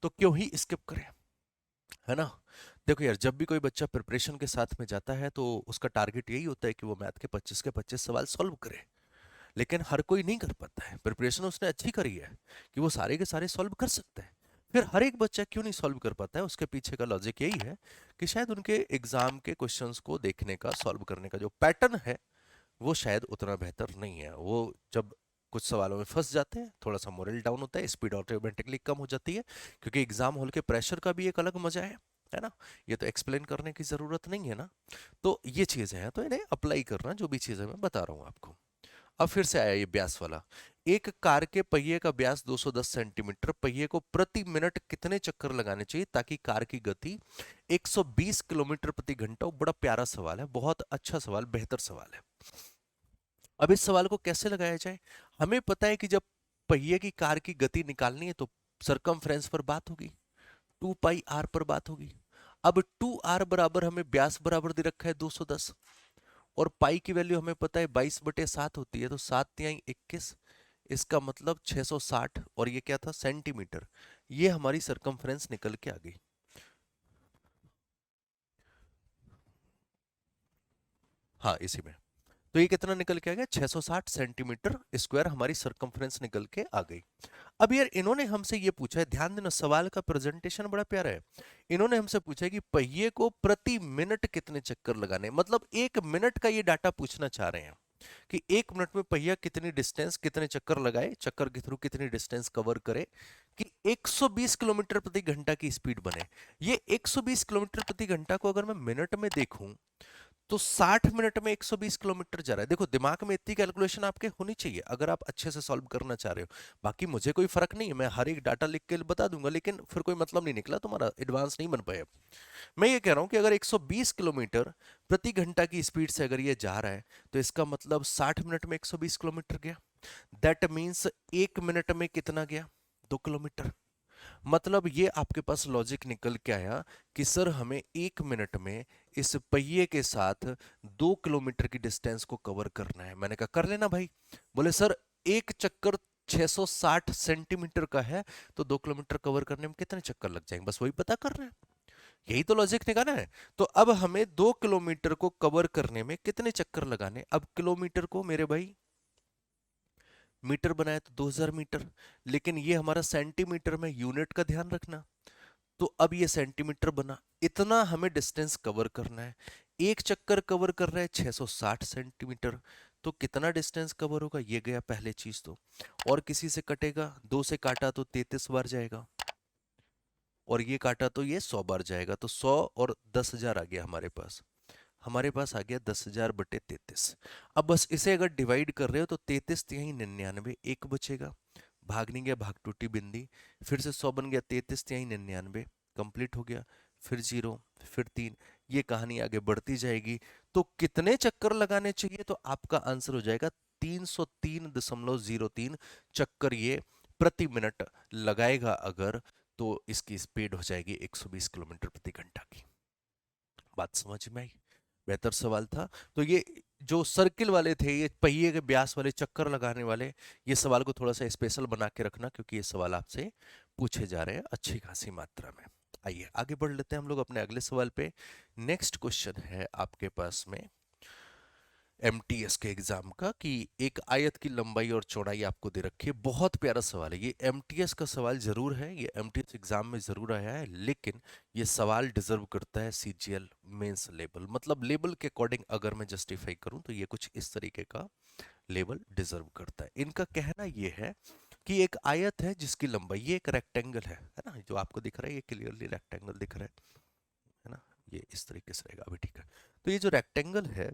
Speaker 1: तो क्यों ही स्किप करें, है ना। देखो यार, जब भी कोई बच्चा प्रिपरेशन के साथ में जाता है तो उसका टारगेट यही होता है कि वो मैथ के 25 के 25 सवाल सॉल्व करे। लेकिन हर कोई नहीं कर पाता है। प्रिपरेशन उसने अच्छी करी है कि वो सारे के सारे सॉल्व कर सकते हैं, फिर हर एक बच्चा क्यों नहीं सॉल्व कर पाता है, उसके पीछे का लॉजिक यही है कि शायद उनके एग्जाम के क्वेश्चंस को देखने का, सॉल्व करने का जो पैटर्न है वो शायद उतना बेहतर नहीं है। वो जब कुछ सवालों में फंस जाते हैं, थोड़ा सा मोरल डाउन होता है, स्पीड ऑटोमेटिकली कम हो जाती है, क्योंकि एग्जाम हॉल के प्रेशर का भी एक अलग मजा है ना। ये तो एक्सप्लेन करने की जरूरत नहीं है ना। तो ये चीजें हैं, तो इन्हें अप्लाई करना, जो भी चीजें मैं बता रहा हूं आपको। अब फिर से आया ये ब्यास वाला। एक कार के पहिए का व्यास 210 सेंटीमीटर, पहिए को प्रति मिनट कितने चक्कर लगाने चाहिए ताकि कार की गति 120 किलोमीटर प्रति घंटा हो। बड़ा प्यारा सवाल है, बहुत अच्छा सवाल, बेहतर सवाल है। अब इस सवाल को कैसे लगाया जाए। हमें पता है कि जब पहिए की कार की गति निकालनी है तो सरकमफ्रेंस पर बात होगी, 2 पाई आर पर बात होगी। अब 2 आर बराबर हमें व्यास बराबर दे रखा है 210 और पाई की वैल्यू हमें पता है 22/7 होती है, तो 7×21, इसका मतलब 660 और ये क्या था, सेंटीमीटर। ये हमारी सरकमफ्रेंस निकल के आ गई। हाँ इसी में, तो ये कितना निकल के आ गया, 660 सेंटीमीटर स्क्वायर हमारी सरकमफ्रेंस निकल के आ गई। अब यार इन्होंने हमसे ये पूछा है, ध्यान देना सवाल का प्रेजेंटेशन बड़ा प्यारा है। इन्होंने हमसे पूछा है कि पहिए को प्रति मिनट कितने चक्कर लगाने, मतलब 1 मिनट का ये डाटा पूछना चाह रहे हैं कि 1 मिनट में पहिया कितनी डिस्टेंस, कितने चक्कर लगाए, चक्कर के थ्रू कितनी डिस्टेंस कवर करे कि 120 किलोमीटर प्रति घंटा की स्पीड बने। ये 120 किलोमीटर प्रति घंटा को अगर मैं मिनट में देखूं तो 60 मिनट में 120 किलोमीटर जा रहा है। देखो दिमाग में इतनी कैलकुलेशन आपके होनी चाहिए अगर आप अच्छे से सॉल्व करना चाह रहे हो। बाकी मुझे कोई फर्क नहीं है, मैं हर एक डाटा लिख के बता दूंगा, लेकिन फिर कोई मतलब नहीं निकला, तुम्हारा एडवांस नहीं बन पाया। मैं ये कह रहा हूं कि अगर 120 किलोमीटर प्रति घंटा की स्पीड से अगर ये जा रहा है तो इसका मतलब 60 मिनट में 120 किलोमीटर गया। दैट मीन्स 1 मिनट में कितना गया, 2 किलोमीटर। मतलब ये आपके पास लॉजिक निकल के आया कि सर हमें 1 मिनट में इस पहिए के साथ 2 किलोमीटर की डिस्टेंस को कवर करना है। मैंने कहा कर लेना भाई। बोले सर एक चक्कर 660 सेंटीमीटर का है तो 2 किलोमीटर कवर करने में कितने चक्कर लग जाएंगे, बस वही पता कर रहे हैं। यही तो लॉजिक निकाला है। तो अब हमें 2 किलोमीटर को कवर करने में कितने चक्कर लगाने। अब किलोमीटर को मेरे भाई मीटर बनाया तो 2000 मीटर, लेकिन ये हमारा सेंटीमीटर में, यूनिट का ध्यान रखना। तो अब ये सेंटीमीटर बना, इतना हमें डिस्टेंस कवर करना है। एक चक्कर कवर कर रहा है 660 सेंटीमीटर, तो कितना डिस्टेंस कवर होगा, ये गया पहले चीज तो। और किसी से कटेगा, 2 से काटा तो 33 बार जाएगा, और ये काटा तो ये 100 बार जाएगा, तो 100 और 10,000 आ गया हमारे पास। हमारे पास आ गया 10,000 बटे 33। अब बस इसे अगर डिवाइड कर रहे हो तो 33 यही 99, एक बचेगा, भाग नहीं गया, भाग टूटी बिंदी। फिर से 100 बन गया, 33 यही 99, कंप्लीट हो गया। फिर 0, फिर 3, ये कहानी आगे बढ़ती जाएगी। तो कितने चक्कर लगाने चाहिए, तो आपका आंसर हो जाएगा 303.03 चक्कर ये प्रति मिनट लगाएगा अगर, तो इसकी स्पीड हो जाएगी 120 किलोमीटर प्रति घंटा की। बात समझ में आई? बेहतर सवाल था। तो ये जो सर्किल वाले थे, ये पहिए के ब्यास वाले, चक्कर लगाने वाले, ये सवाल को थोड़ा सा स्पेशल बना के रखना, क्योंकि ये सवाल आपसे पूछे जा रहे हैं अच्छी खासी मात्रा में। आइए आगे बढ़ लेते हैं हम लोग अपने अगले सवाल पे। नेक्स्ट क्वेश्चन है आपके पास में एमटीएस के एग्जाम का, कि एक आयत की लंबाई और चौड़ाई आपको दे रखी है। बहुत प्यारा सवाल है ये, एमटीएस का सवाल जरूर है, ये एमटीएस एग्जाम में जरूर आया है, लेकिन ये सवाल डिजर्व करता है सीजीएल मेंस लेवल। मतलब लेवल के अकॉर्डिंग अगर मैं जस्टिफाई करूं तो ये कुछ इस तरीके का लेवल डिजर्व करता है। इनका कहना ये है कि एक आयत है जिसकी लंबाई, ये एक रेक्टेंगल है ना, जो आपको दिख रहा है, ये क्लियरली रेक्टेंगल दिख रहा है ना, ये इस तरीके से रहेगा, अभी ठीक है। तो ये जो रेक्टेंगल है,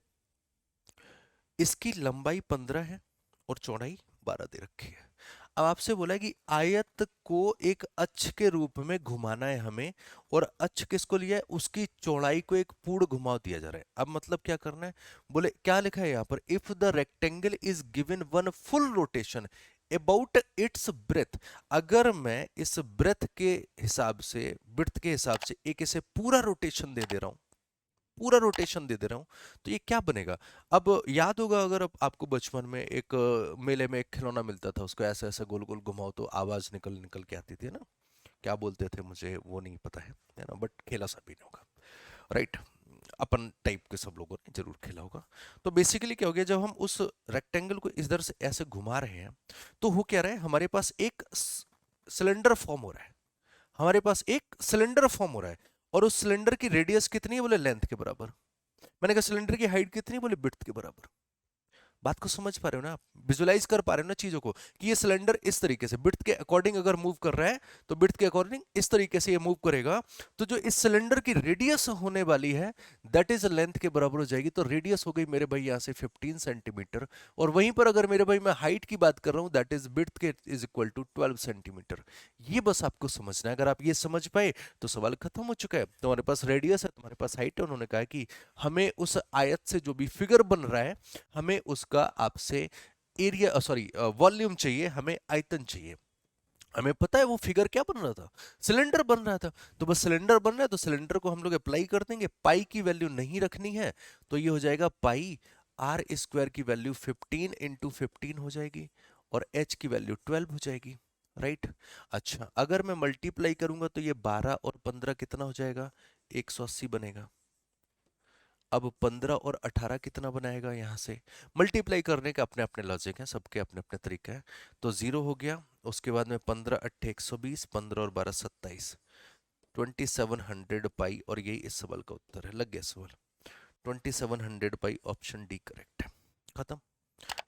Speaker 1: इसकी लंबाई 15 है और चौड़ाई 12 दे रखी है। अब आपसे बोला है कि आयत को एक अक्ष के रूप में घुमाना है हमें, और अक्ष किसको लिया है, उसकी चौड़ाई को एक पूर्ण घुमाव दिया जा रहा है। अब मतलब क्या करना है, बोले क्या लिखा है यहां पर, if the rectangle is given one full rotation about it's breath. अगर मैं इस ब्रेथ के हिसाब से, ब्रेथ के हिसाब से एक इसे पूरा रोटेशन दे दे रहा हूं, पूरा रोटेशन दे दे रहा हूं, तो ये क्या बनेगा। अब याद होगा अगर आपको बचपन में एक मेले में एक खिलौना मिलता था, उसको ऐसे ऐसे गोल गोल घुमाओ तो आवाज निकल निकल के आती थी ना, क्या बोलते थे मुझे वो नहीं पता है ना, बट खेला सभी ने होगा, राइट। अपन टाइप के सब लोगों ने जरूर खेला होगा। तो बेसिकली क्या हो गया, जब हम उस रेक्टेंगल को इधर से ऐसे घुमा रहे हैं, तो हो क्या रहा है, हमारे पास एक सिलेंडर फॉर्म हो रहा है, हमारे पास एक सिलेंडर फॉर्म हो रहा है। और उस सिलेंडर की रेडियस कितनी है, बोले लेंथ के बराबर। मैंने कहा सिलेंडर की हाइट कितनी, बोले विड्थ के बराबर। बात को समझ पा रहे हो ना आप, विजुलाइज कर पा रहे हो ना चीजों को, कि ये सिलेंडर इस तरीके से विड्थ के अकॉर्डिंग अगर मूव कर रहा है, तो विड्थ के अकॉर्डिंग इस तरीके से ये मूव करेगा। तो जो इस सिलेंडर की रेडियस होने वाली है, दैट इज लेंथ के बराबर हो जाएगी। तो रेडियस हो गई मेरे भाई यहां से 15 सेंटीमीटर, और वहीं पर अगर मेरे भाई मैं हाइट की बात कर रहा हूं, दैट इज विड्थ के इज इक्वल टू 12 सेंटीमीटर। ये बस आपको समझना है, अगर आप ये समझ पाए तो सवाल खत्म हो चुका है। तुम्हारे पास रेडियस है, तुम्हारे पास हाइट है, उन्होंने कहा कि हमें उस आयत से जो भी फिगर बन रहा है, हमें उसका आपसे एरिया, सॉरी वॉल्यूम चाहिए, हमें आयतन चाहिए। हमें पता है वो फिगर क्या बन रहा था, सिलेंडर बन रहा था। तो बस सिलेंडर बन रहा है, तो सिलेंडर को हम लोग अप्लाई कर देंगे। पाई की वैल्यू नहीं रखनी है, तो ये हो जाएगा पाई आर स्क्वायर की वैल्यू 15 इंटू 15 हो जाएगी, और एच की वैल्यू 12 हो जाएगी, राइट। अच्छा, अगर मैं मल्टीप्लाई करूंगा तो ये 12 और 15 कितना हो जाएगा, 180 बनेगा। अब 15 और 18 कितना बनाएगा, यहां से मल्टीप्लाई करने के अपने अपने लॉजिक हैं, सबके अपने अपने तरीके हैं। तो 0 हो गया, उसके बाद में 15 8 120, 15 और 12 27, 2700 पाई, और यही इस सवाल का उत्तर है। लग गया सवाल, 2700 पाई, ऑप्शन डी करेक्ट है। खत्म।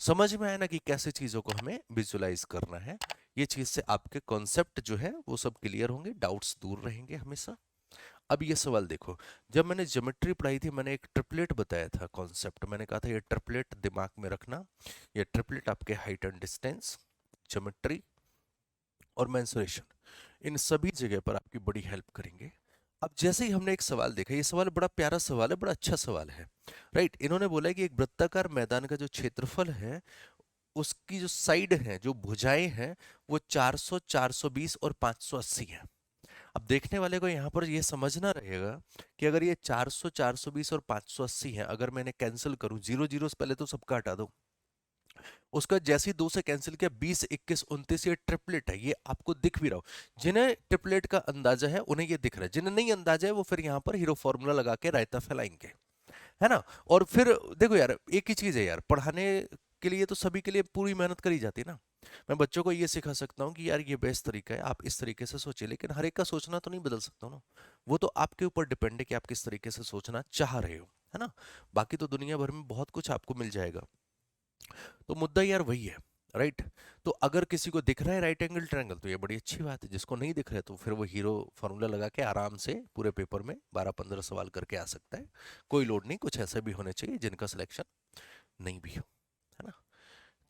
Speaker 1: समझ में आया ना कि कैसे चीजों को हमें विजुलाइज करना है। ये चीज से आपके कॉन्सेप्ट जो है वो सब क्लियर होंगे, डाउट्स दूर रहेंगे हमेशा। अब ये सवाल देखो, जब मैंने ज्योमेट्री पढ़ाई थी, मैंने एक ट्रिपलेट बताया था कॉन्सेप्ट, मैंने कहा था ये ट्रिपलेट दिमाग में रखना। ये ट्रिपलेट आपके हाइट एंड डिस्टेंस, ज्योमेट्री और मेंसुरेशन, इन सभी जगह पर आपकी बड़ी हेल्प करेंगे। अब जैसे ही हमने एक सवाल देखा, ये सवाल बड़ा प्यारा सवाल है, बड़ा अच्छा सवाल है, राइट। इन्होंने बोला है कि एक वृत्ताकार मैदान का जो क्षेत्रफल है, उसकी जो साइड है, जो भुजाएं हैं, वो 400, 420 और 580 है। अब देखने वाले को यहां पर यह समझना रहेगा कि अगर ये 400, 420 और 580 है, अगर मैंने कैंसिल करूं, जीरो जीरो से पहले तो सबका हटा दो, उसका जैसे ही 2 से कैंसिल किया, 20, 21, 29, ये ट्रिपलेट है, ये आपको दिख भी रहा हो। जिन्हें ट्रिपलेट का अंदाजा है उन्हें ये दिख रहा है, जिन्हें नहीं अंदाजा है वो फिर यहाँ पर हीरो फॉर्मूला लगा के रायता फैलाएंगे, है ना। और फिर देखो यार, एक ही चीज है यार, पढ़ाने के लिए तो सभी के लिए पूरी मेहनत करी जाती है ना। मैं बच्चों को ये सिखा सकता हूँ कि यार ये बेस्ट तरीका है, आप इस तरीके से सोचिए, लेकिन हर एक का सोचना तो नहीं बदल सकता ना। वो तो आपके ऊपर डिपेंड है कि आप किस तरीके से सोचना चाह रहे हो, है ना। बाकी तो दुनिया भर में बहुत कुछ आपको मिल जाएगा, तो मुद्दा यार वही है, राइट। तो अगर किसी को दिख रहा है राइट एंगल ट्रायंगल तो ये बड़ी अच्छी बात है, जिसको नहीं दिख रहा है तो फिर वो हीरो फार्मूला लगा के आराम से पूरे पेपर में 12-15 सवाल करके आ सकता है। कोई लोड नहीं, कुछ ऐसे भी होने चाहिए जिनका सिलेक्शन नहीं भी हो, है ना।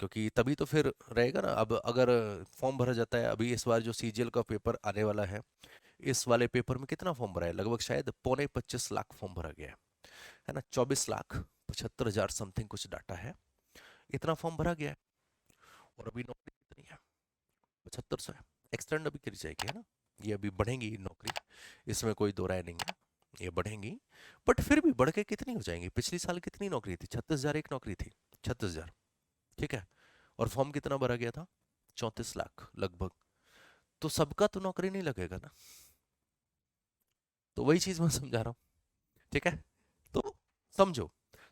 Speaker 1: क्योंकि तभी तो फिर रहेगा ना। अब अगर फॉर्म भरा जाता है, अभी इस बार जो सीजीएल का पेपर आने वाला है, इस वाले पेपर में कितना फॉर्म भरा है, लगभग शायद 25 लाख फॉर्म भरा गया है ना, 24,75,000 समथिंग कुछ डाटा है, इतना फॉर्म भरा गया है। और अभी नौकरी कितनी है, 7500 है। एक्सटेंड अभी करी जाएगी, है ना। ये अभी बढ़ेंगी नौकरी, इसमें कोई दो राय नहीं है, ये बढ़ेंगी। बट फिर भी बढ़ के कितनी हो जाएंगी, पिछली साल कितनी नौकरी थी, 36,000 एक नौकरी थी, 36,000, ठीक है। और फॉर्म कितना भरा गया था, 34 लाख लगभग। तो सबका तो नौकरी नहीं लगेगा ना। तो वही चीज मैं समझा रहा हूँ, ठीक है। तो समझो,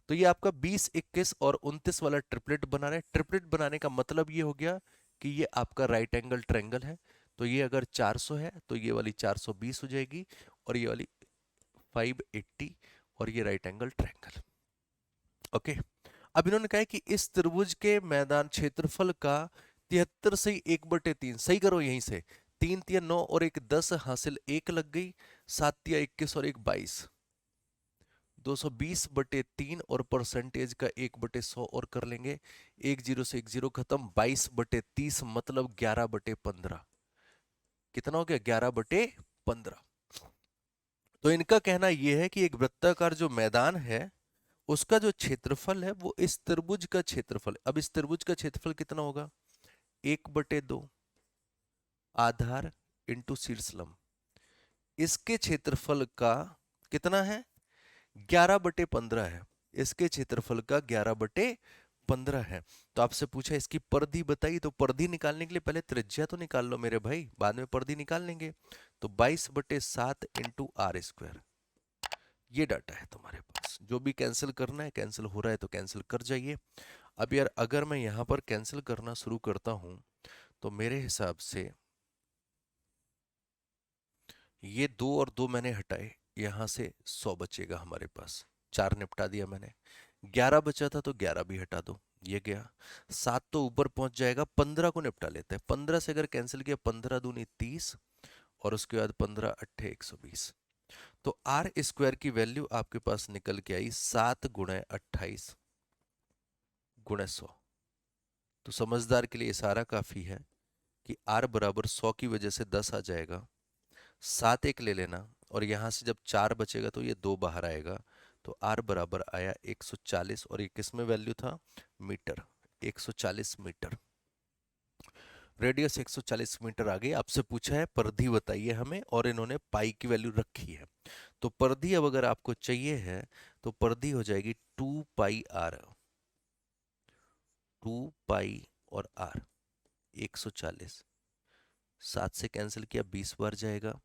Speaker 1: तो ये आपका 20, 21 और 29 वाला ट्रिपलेट बना रहे हैं। ट्रिपलेट बनाने का मतलब ये हो गया कि ये आपका राइट एंगल ट्रायंगल है। तो ये अगर 400 है तो ये वाली 420 हो जाएगी, और ये वाली 580, और ये राइट एंगल ट्रायंगल। ओके। अब इन्होंने कहा है कि इस त्रिभुज के मैदान क्षेत्रफल का 73/1/3, सही करो यहीं से, 3 × 9 और एक 10 हासिल, एक लग गई, 7 × 21 और एक 22, 220/3 और परसेंटेज का 1/100 और कर लेंगे, एक जीरो से एक जीरो खत्म, 22/30 मतलब 11/15। कितना हो गया, 11/15। तो इनका कहना यह है कि एक वृत्ताकार जो मैदान है उसका जो क्षेत्रफल है वो इस त्रिभुज का क्षेत्रफल, अब इस त्रिभुज का क्षेत्रफल कितना होगा, 1/2 आधार इंटू शीर्ष लंब, इसके क्षेत्रफल का कितना है, 11/15 है। इसके क्षेत्रफल का 11/15 है। तो आपसे पूछा इसकी परिधि बताइए, तो परिधि निकालने के लिए पहले त्रिज्या तो निकाल लो मेरे भाई, बाद में परिधि निकाल लेंगे। तो 22/7 इंटू आर स्क्वायर, ये डाटा है तुम्हारे पास। जो भी कैंसिल करना है, कैंसिल हो रहा है तो कैंसिल कर जाइए। अब यार अगर मैं यहां पर कैंसिल करना शुरू करता हूं तो मेरे हिसाब से ये 2 और 2 मैंने हटाए, यहां से 100 बचेगा हमारे पास, 4 निपटा दिया मैंने। 11 बचा था तो 11 भी हटा दो, ये गया। 7 तो ऊपर पहुंच जाएगा, 15 को निपटा लेते हैं। 15 से अगर कैंसिल किया, 15 दूनी 30, और उसके बाद 15 अट्ठे 120। तो आर स्क्वायर की वैल्यू आपके पास निकल के आई 7 × 28 × 100। तो समझदार के लिए इशारा काफी है कि r बराबर 100 की वजह से 10 आ जाएगा, 7 एक ले लेना, और यहां से जब 4 बचेगा तो ये 2 बाहर आएगा। तो r बराबर आया 140, और ये किस में वैल्यू था, मीटर, 140 मीटर। रेडियस 140 मीटर आ गई। आपसे पूछा है परिधि बताइए हमें, और इन्होंने पाई की वैल्यू रखी है। तो परिधि अब अगर आपको चाहिए है तो परिधि हो जाएगी 2πr, 2 पाई और r, 140, 7 से कैंसिल किया, 20 बार जाएगा,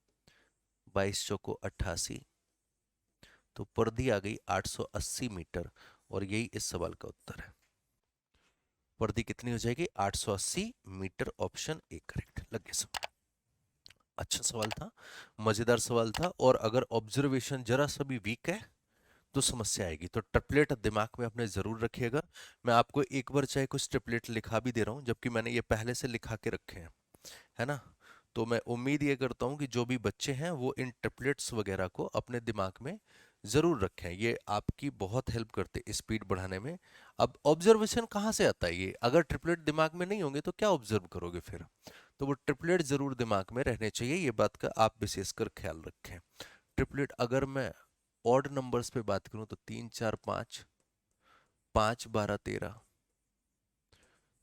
Speaker 1: 22 चौको 88, तो परिधि आ गई 880 मीटर। और यही इस सवाल का उत्तर है। परिधि कितनी हो जाएगी, 880 मीटर, ऑप्शन ए करेक्ट। लग गया सब। अच्छा सवाल था, मजेदार सवाल था। और अगर ऑब्जर्वेशन जरा सा भी वीक है तो समस्या आएगी। तो ट्रिपलेट दिमाग में अपने जरूर रखिएगा। मैं आपको एक बार चाहे कुछ ट्रिपलेट लिखा भी दे रहा हूं, जबकि मैंने ये पहले से लिखा के रखे हैं, है ना। तो मैं उम्मीद ये करता हूं कि जो भी बच्चे हैं वो इन ट्रिपलेट्स वगैरह को अपने दिमाग में जरूर रखें, ये आपकी बहुत हेल्प करते हैं स्पीड बढ़ाने में। अब ऑब्जर्वेशन कहाँ से आता है, ये अगर ट्रिपलेट दिमाग में नहीं होंगे तो क्या ऑब्जर्व करोगे फिर। तो वो ट्रिपलेट जरूर दिमाग में रहने चाहिए, ये बात का आप विशेषकर ख्याल रखें। ट्रिपलेट अगर मैं ऑड नंबर्स पे बात करूं तो 3 4 5, 5 12 13,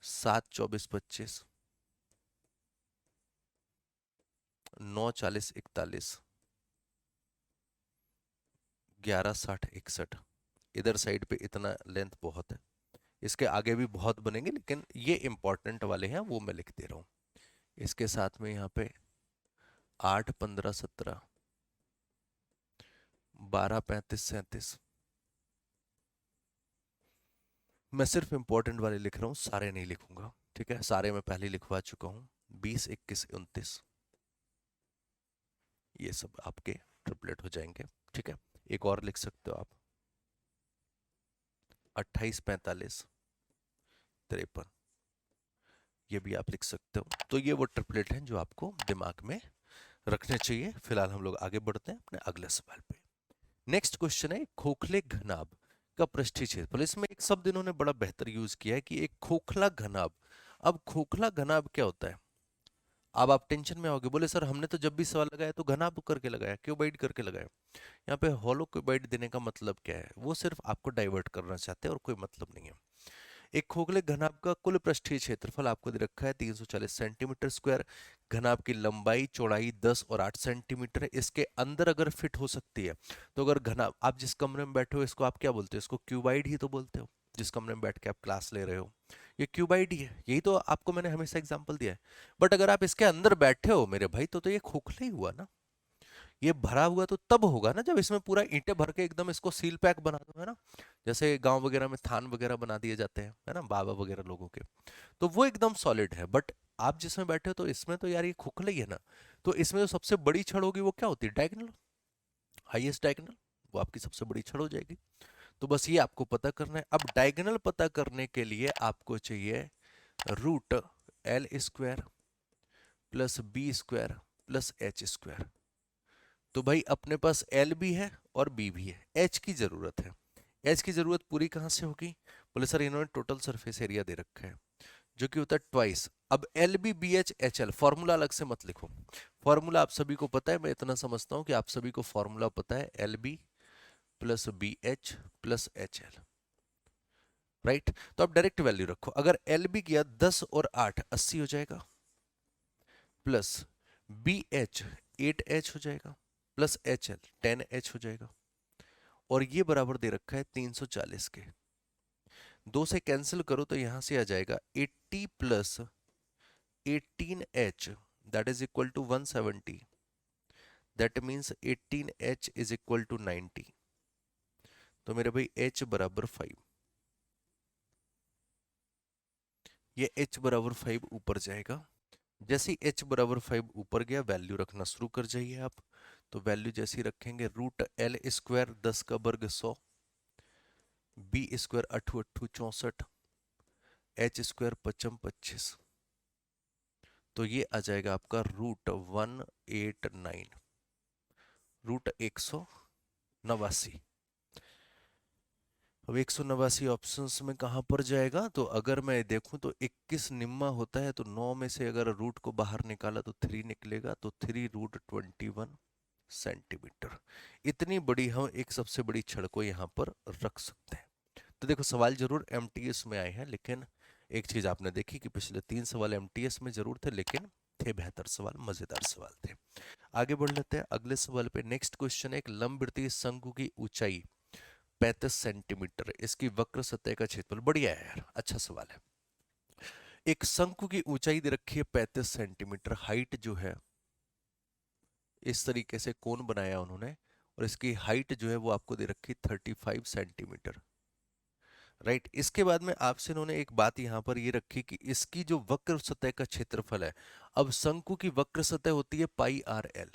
Speaker 1: 7 24 25, 9 40 41, 11 60 61। इधर साइड पे इतना लेंथ बहुत है, इसके आगे भी बहुत बनेंगे, लेकिन ये इंपॉर्टेंट वाले हैं वो मैं लिख दे रहा हूँ। इसके साथ में यहाँ पे 8 15 17, 12 35 37। मैं सिर्फ इंपॉर्टेंट वाले लिख रहा हूँ, सारे नहीं लिखूंगा, ठीक है। सारे मैं पहले लिखवा चुका हूँ। 20 21 29, ये सब आपके ट्रिपलेट हो जाएंगे, ठीक है। एक और लिख सकते हो आप, 28 45, 53, ये भी आप लिख सकते हो। तो ये वो ट्रिपलेट हैं जो आपको दिमाग में रखने चाहिए। फिलहाल हम लोग आगे बढ़ते हैं अपने अगले सवाल पे। नेक्स्ट क्वेश्चन है खोखले घनाभ का पृष्ठीय क्षेत्रफल। इसमें एक शब्द इन्होंने बड़ा बेहतर यूज किया है कि एक खोखला घनाभ। अब खोखला घनाभ क्या होता है? अब आप टेंशन में आओगे, बोले सर हमने तो जब भी सवाल लगाया तो घनाभ करके लगाया, क्यूबाइड करके लगाया। यहाँ पे होलो क्यूबाइड देने का मतलब क्या है? वो सिर्फ आपको डाइवर्ट करना चाहते हैं और कोई मतलब नहीं है। एक खोखले घनाभ का कुल पृष्ठीय क्षेत्रफल आपको दे रखा है 340 सेंटीमीटर स्क्वायर। घनाभ की लंबाई चौड़ाई 10 और 8 सेंटीमीटर है। इसके अंदर अगर फिट हो सकती है तो अगर घनाभ, आप जिस कमरे में बैठे हो इसको आप क्या बोलते हो? इसको क्यूबाइड ही तो बोलते हो। जिस कमरे में बैठ के आप क्लास ले रहे हो ये क्यूबाइड ही है। यही तो आपको मैंने हमेशा एग्जांपल दिया है। बट अगर आप इसके अंदर बैठे हो मेरे भाई तो ये खोखला ही हुआ ना। ये भरा हुआ तो तब होगा ना जब इसमें पूरा ईंटें भर के एकदम इसको सील पैक बना दो, है ना। जैसे गांव वगैरह में थान वगैरह बना दिए जाते हैं, है ना, बाबा वगैरह लोगों के। तो वो एकदम सॉलिड है। बट आप जिसमें बैठे हो तो इसमें तो यार ये खोखला ही है ना। तो इसमें जो सबसे बड़ी छड़ होगी वो क्या होती है? डायगोनल, हाईएस्ट डायगोनल, वो आपकी सबसे बड़ी छड़ हो जाएगी। तो बस ये आपको पता करना है। अब डायगोनल पता करने के लिए आपको चाहिए root L square plus B square plus H square. तो भाई अपने पास एल भी है और बी भी है, एच की जरूरत है। एच की जरूरत पूरी कहां से होगी? बोले सर इन्होंने टोटल सरफेस एरिया दे रखा है जो कि होता है ट्वाइस। अब L B B H H L, formula अलग से मत लिखो। फॉर्मूला आप सभी को पता है, मैं इतना समझता हूं कि आप सभी को फॉर्मूला पता है, L B plus B H plus H L, right. तो आप डायरेक्ट वैल्यू रखो। अगर एल बी किया 10 और 8 80 हो जाएगा, प्लस बी एच 8 एच हो जाएगा, प्लस एच एल 10 एच हो जाएगा। और ये बराबर दे रखा है 340 के। 2 से कैंसिल करो तो यहां से आ जाएगा 80 plus 18h, that is equal to 170। That means 18h is equal to 90। तो मेरे भाई h बराबर 5, ये h बराबर 5 ऊपर जाएगा। जैसे ही h बराबर 5 ऊपर गया वैल्यू रखना शुरू कर जाइए आप। तो वैल्यू जैसी रखेंगे, रूट एल स्क्वायर 10 का वर्ग 100, बी स्क्वायर 8 8 64, एच स्क्वायर 55 25। तो ये आ जाएगा आपका रूट 189, रूट 189। अब 189 ऑप्शंस में कहां पर जाएगा? तो अगर मैं देखूं तो 21 निम्मा होता है, तो 9 में से अगर रूट को बाहर निकाला तो 3 निकलेगा, तो 3 रूट 21 सेंटीमीटर। इतनी बड़ी हम एक सबसे बड़ी छड़ को यहाँ पर रख सकते हैं। तो देखो सवाल जरूर एमटीएस में आए हैं, लेकिन एक चीज आपने देखी कि पिछले 3 सवाल एमटीएस में जरूर थे, लेकिन थे बेहतर सवाल, मजेदार सवाल थे। आगे बढ़ लेते हैं अगले सवाल पे। नेक्स्ट क्वेश्चन है, एक लंबवृत्तीय शंकु की ऊंचाई 35 सेंटीमीटर, इसकी वक्र सतह का क्षेत्रफल। बढ़िया है यार, अच्छा सवाल है। एक शंकु की ऊंचाई दे रखी है 35 सेंटीमीटर, हाइट जो है इस तरीके से कोण बनाया उन्होंने, और इसकी हाइट जो है वो आपको दे रखी 35 सेंटीमीटर, राइट। इसके बाद में आपसे इन्होंने एक बात यहां पर ये रखी कि इसकी जो वक्र सतह का क्षेत्रफल है, अब शंकु की वक्र सतह होती है पाई आर एल।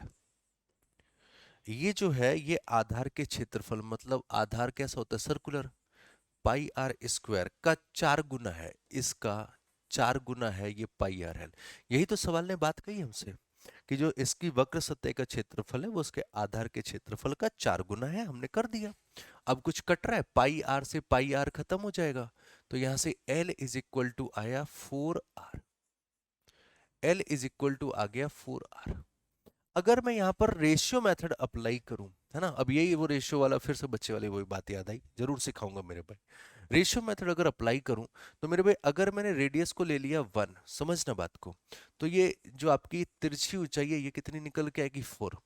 Speaker 1: ये जो है ये आधार के क्षेत्रफल, मतलब आधार कैसा होता है? सर्कुलर। पाई आर स्क्वायर का 4 गुना है, इसका 4 गुना है ये पाई आर एल। यही तो सवाल ने बात कही हमसे कि जो इसकी वक्र सतह का क्षेत्रफल है वो उसके आधार के क्षेत्रफल का 4 गुना है। हमने कर दिया। अब कुछ कट रहा है, पाई आर से पाई आर खत्म हो जाएगा, तो यहां से एल इज इक्वल टू आया 4r। L is equal to आ गया 4r। अगर मैं यहां पर रेशियो मेथड अप्लाई करूं, है ना, अब यही वो रेशियो वाला फिर से बच्चे वाली वही बात याद आई, जरूर सिखाऊंगा मेरे भाई। रेशियो मेथड अगर अप्लाई करूं तो मेरे भाई अगर मैंने रेडियस को ले लिया 1, समझना बात को, तो ये जो आपकी तिरछी ऊंचाई है ये कितनी निकल के आएगी? 4।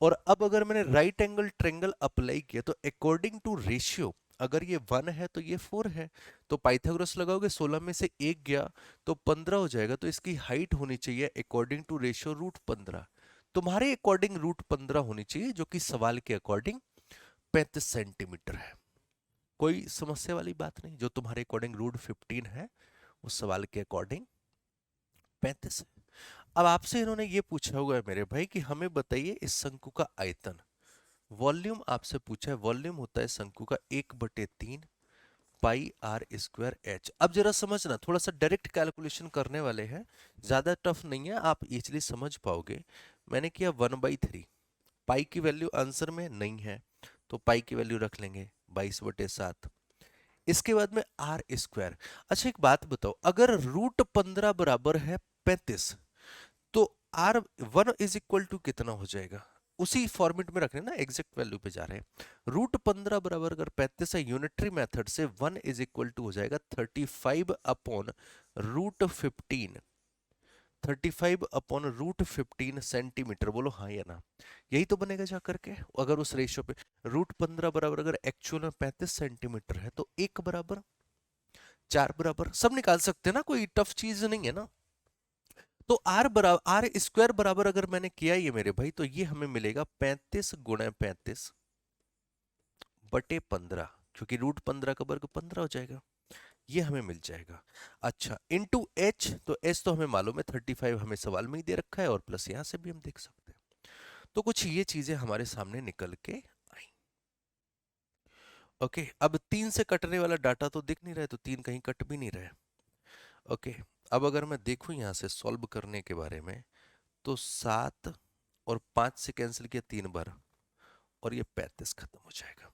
Speaker 1: और अब अगर मैंने राइट एंगल ट्रायंगल अप्लाई किया तो अकॉर्डिंग टू रेशियो, अगर ये 1 है तो ये 4 है। तो पाइथागोरस लगाओगे, 16 में से 1 गया तो 15 हो जाएगा। तो इसकी हाइट होनी चाहिए अकॉर्डिंग टू रेशियो रूट 15। तुम्हारे अकॉर्डिंग रूट 15 होनी चाहिए, जो कि सवाल के अकॉर्डिंग 35 सेंटीमीटर है। कोई समस्या वाली बात नहीं। जो तुम्हारे अकॉर्डिंग रूट 15 है वो सवाल के अकॉर्डिंग 35 है। अब आपसे इन्होंने ये पूछा हुआ है मेरे भाई कि हमें बताइए इस शंकु का आयतन। वॉल्यूम आपसे पूछा है। वॉल्यूम होता है शंकु का 1/3 पाई आर स्क्वायर एच। अब जरा समझना, थोड़ा सा डायरेक्ट कैलकुलेशन करने वाले हैं, ज्यादा टफ नहीं है, आप इजीली समझ पाओगे। मैंने किया 1/3। पाई की वैल्यू आंसर में नहीं है तो पाई की वैल्यू रख लेंगे 22/7। इसके बाद में आर स्क्वायर। अच्छा एक बात बताओ, अगर √15 बराबर है 35, तो R1 = कितना हो जाएगा? उसी फॉर्मेट में रखने ना, एग्जैक्ट वैल्यू पे जा रहे हैं। √15 बराबर अगर 35 है, यूनिटरी मेथड से 1 = हो जाएगा 35/√15। 35/√15 सेंटीमीटर। बोलो हाँ या ना, यही तो बनेगा जा करके। अगर उस रेशियो पे √15 बराबर अगर एक्चुअल में 35 सेंटीमीटर है, तो 1 बराबर 4 बराबर सब निकाल सकते हैं ना, कोई टफ चीज नहीं है ना। तो आर स्क्वायर बराबर अगर मैंने किया ये मेरे भाई, तो ये हमें मिलेगा 35 × 35/15, क्योंकि √15 का वर्ग 15 हो जाएगा, ये हमें मिल जाएगा। अच्छा इंटू एच, तो एच तो हमें मालूम है 35 हमें सवाल में ही दे रखा है, और प्लस यहां से भी हम देख सकते हैं। तो कुछ ये चीजें हमारे सामने निकल के आई। ओके, अब 3 से कटने वाला डाटा तो दिख नहीं रहा है, तो 3 कहीं कट भी नहीं रहा है। ओके, अब अगर मैं देखूं यहां से सॉल्व करने के बारे में, तो 7 और 5 से कैंसिल किया 3 बार, और ये 35 खत्म हो जाएगा।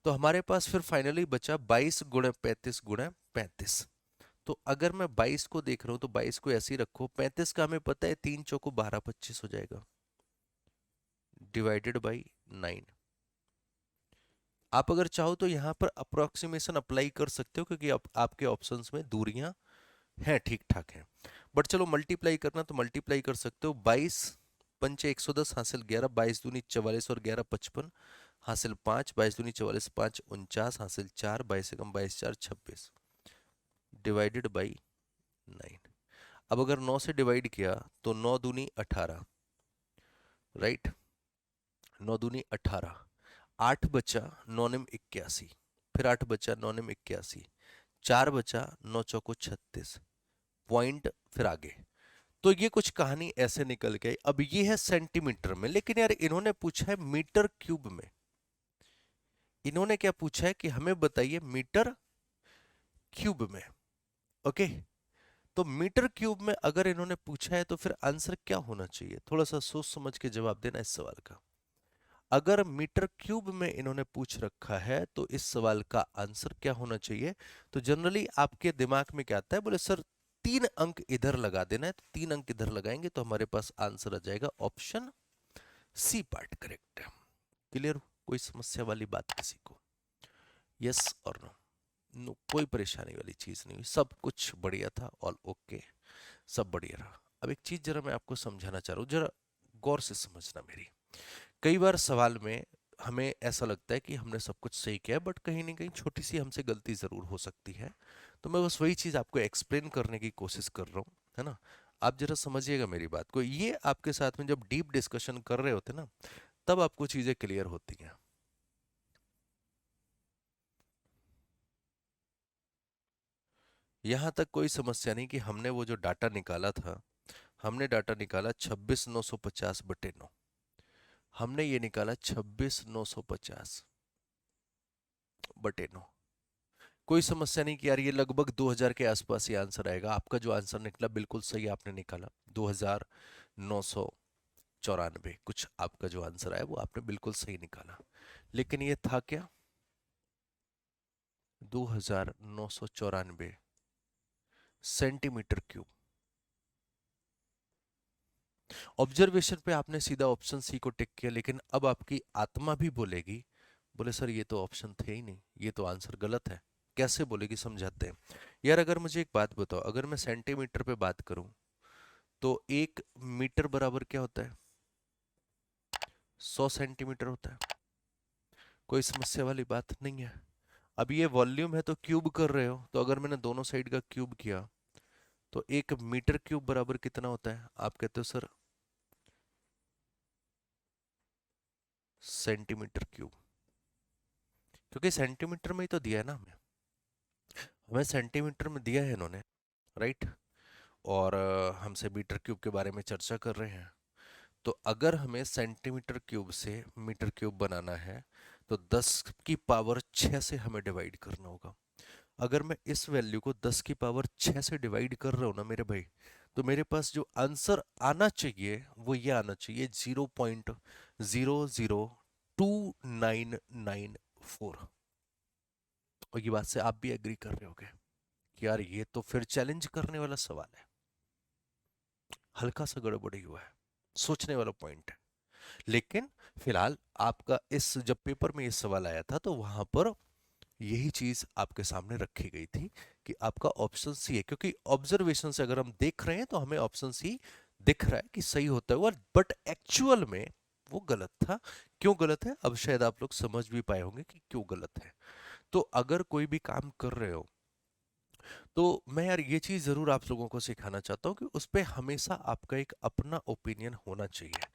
Speaker 1: तो हमारे पास फिर फाइनली बचा 22 × 35 × 35। तो अगर मैं 22 को देख रहा हूं, तो 22 को ऐसे ही रखो, 35 का हमें पता है 3 चौको 12 25 हो जाएगा, डिवाइडेड बाई 9। आप अगर चाहो तो यहां पर अप्रोक्सीमेशन अप्लाई कर सकते हो, क्योंकि आपके ऑप्शंस में दूरियां हैं, ठीक ठाक हैं। बट चलो मल्टीप्लाई करना तो मल्टीप्लाई कर सकते हो। 22 पंचे 110 हासिल 11, 22 दूनी 44 और 11 55 हासिल 5, 22 दूनी 44, 5 49 हासिल 4, 22 से कम 22 4 26, डिवाइडेड बाई 9। अब अगर 9 से डिवाइड किया तो 9 दूनी 18, राइट, 9 दूनी 18, 8 बचा 9 निम 81, फिर 8 बचा 9 निम 81, 4 बचा 9 चौको 36 पॉइंट, फिर आगे। तो ये कुछ कहानी ऐसे निकल गई। अब ये है सेंटीमीटर में, लेकिन यार इन्होंने पूछा है मीटर क्यूब में। इन्होंने क्या पूछा है कि हमें बताइए मीटर क्यूब में। ओके, तो मीटर क्यूब में अगर इन्होंने पूछा है, तो फिर आंसर क्या होना चाहिए? थोड़ा सा सोच समझ के जवाब देना इस सवाल का। अगर मीटर क्यूब में इन्होंने पूछ रखा है, तो इस सवाल का आंसर क्या होना चाहिए? तो जनरली आपके दिमाग में क्या आता है, बोले सर 3 अंक इधर लगा देना है, तो 3 अंक इधर लगाएंगे तो हमारे पास आंसर आ जाएगा ऑप्शन सी पार्ट करेक्ट है। क्लियर? कोई समस्या वाली बात किसी को? यस और नो? नो, कोई परेशानी वाली चीज नहीं हुई, सब कुछ बढ़िया था, ऑल ओके, सब बढ़िया रहा। अब एक चीज जरा मैं आपको समझाना चाह रहा हूँ, जरा गौर से समझना मेरी। कई बार सवाल में हमें ऐसा लगता है कि हमने सब कुछ सही किया है, बट कहीं ना कहीं छोटी सी हमसे गलती जरूर हो सकती है। तो मैं बस वही चीज आपको एक्सप्लेन करने की कोशिश कर रहा हूँ, है ना। आप जरा समझिएगा मेरी बात को, ये आपके साथ में जब डीप डिस्कशन कर रहे होते ना, तब आपको चीजें क्लियर होती हैं। यहां तक कोई समस्या नहीं कि हमने वो जो डाटा निकाला था, हमने डाटा निकाला 26,950/9। हमने ये निकाला 26,950/9। कोई समस्या नहीं कि यार ये लगभग 2000 के आसपास ही आंसर आएगा। आपका जो आंसर निकला बिल्कुल सही आपने निकाला, 2994 कुछ आपका जो आंसर आया वो आपने बिल्कुल सही निकाला। लेकिन ये था क्या? 2994 सेंटीमीटर क्यूब। ऑब्जर्वेशन पे आपने सीधा ऑप्शन सी को टिक किया, लेकिन अब आपकी आत्मा भी बोलेगी, बोले सर ये तो ऑप्शन थे ही नहीं, ये तो आंसर गलत है। कैसे बोलेगी, समझाते हैं। यार अगर मुझे एक बात बताओ, अगर मैं सेंटीमीटर पे बात करूं, तो 1 मीटर बराबर क्या होता है? 100 सेंटीमीटर होता है। कोई समस्या वाली बात नहीं है। अब ये वॉल्यूम है तो क्यूब कर रहे हो, तो अगर मैंने दोनों साइड का क्यूब किया, तो 1 मीटर क्यूब बराबर कितना होता है? आप कहते हो सर सेंटीमीटर क्यूब, क्योंकि सेंटीमीटर में ही तो दिया है ना हमें। हमें सेंटीमीटर में दिया है इन्होंने, राइट। और हमसे मीटर क्यूब के बारे में चर्चा कर रहे हैं। तो अगर हमें सेंटीमीटर क्यूब से मीटर क्यूब बनाना है, तो 10 की पावर 6 से हमें डिवाइड करना होगा। अगर मैं इस वैल्यू को 10 की पावर 6 से डिवाइड कर रहा हूं ना मेरे भाई, तो मेरे पास जो आंसर आना चाहिए वो ये आना चाहिए 0.0029994। और ये बात से आप भी एग्री कर रहे होगे कि यार ये तो फिर चैलेंज करने वाला सवाल है, हल्का सा गड़बड़ी हुआ है, सोचने वाला पॉइंट है। लेकिन फिलहाल आपका इस जब पेपर में ये सवाल आया था तो वहां पर यही चीज आपके सामने रखी गई थी कि आपका ऑप्शन सी है, क्योंकि ऑब्जर्वेशन से अगर हम देख रहे हैं तो हमें ऑप्शन सी दिख रहा है कि सही होता हुआ, बट एक्चुअल में वो गलत था। क्यों गलत है, अब शायद आप लोग समझ भी पाए होंगे कि क्यों गलत है। तो अगर कोई भी काम कर रहे हो तो मैं यार ये चीज जरूर आप लोगों को सिखाना चाहता हूँ कि उस पर हमेशा आपका एक अपना ओपिनियन होना चाहिए।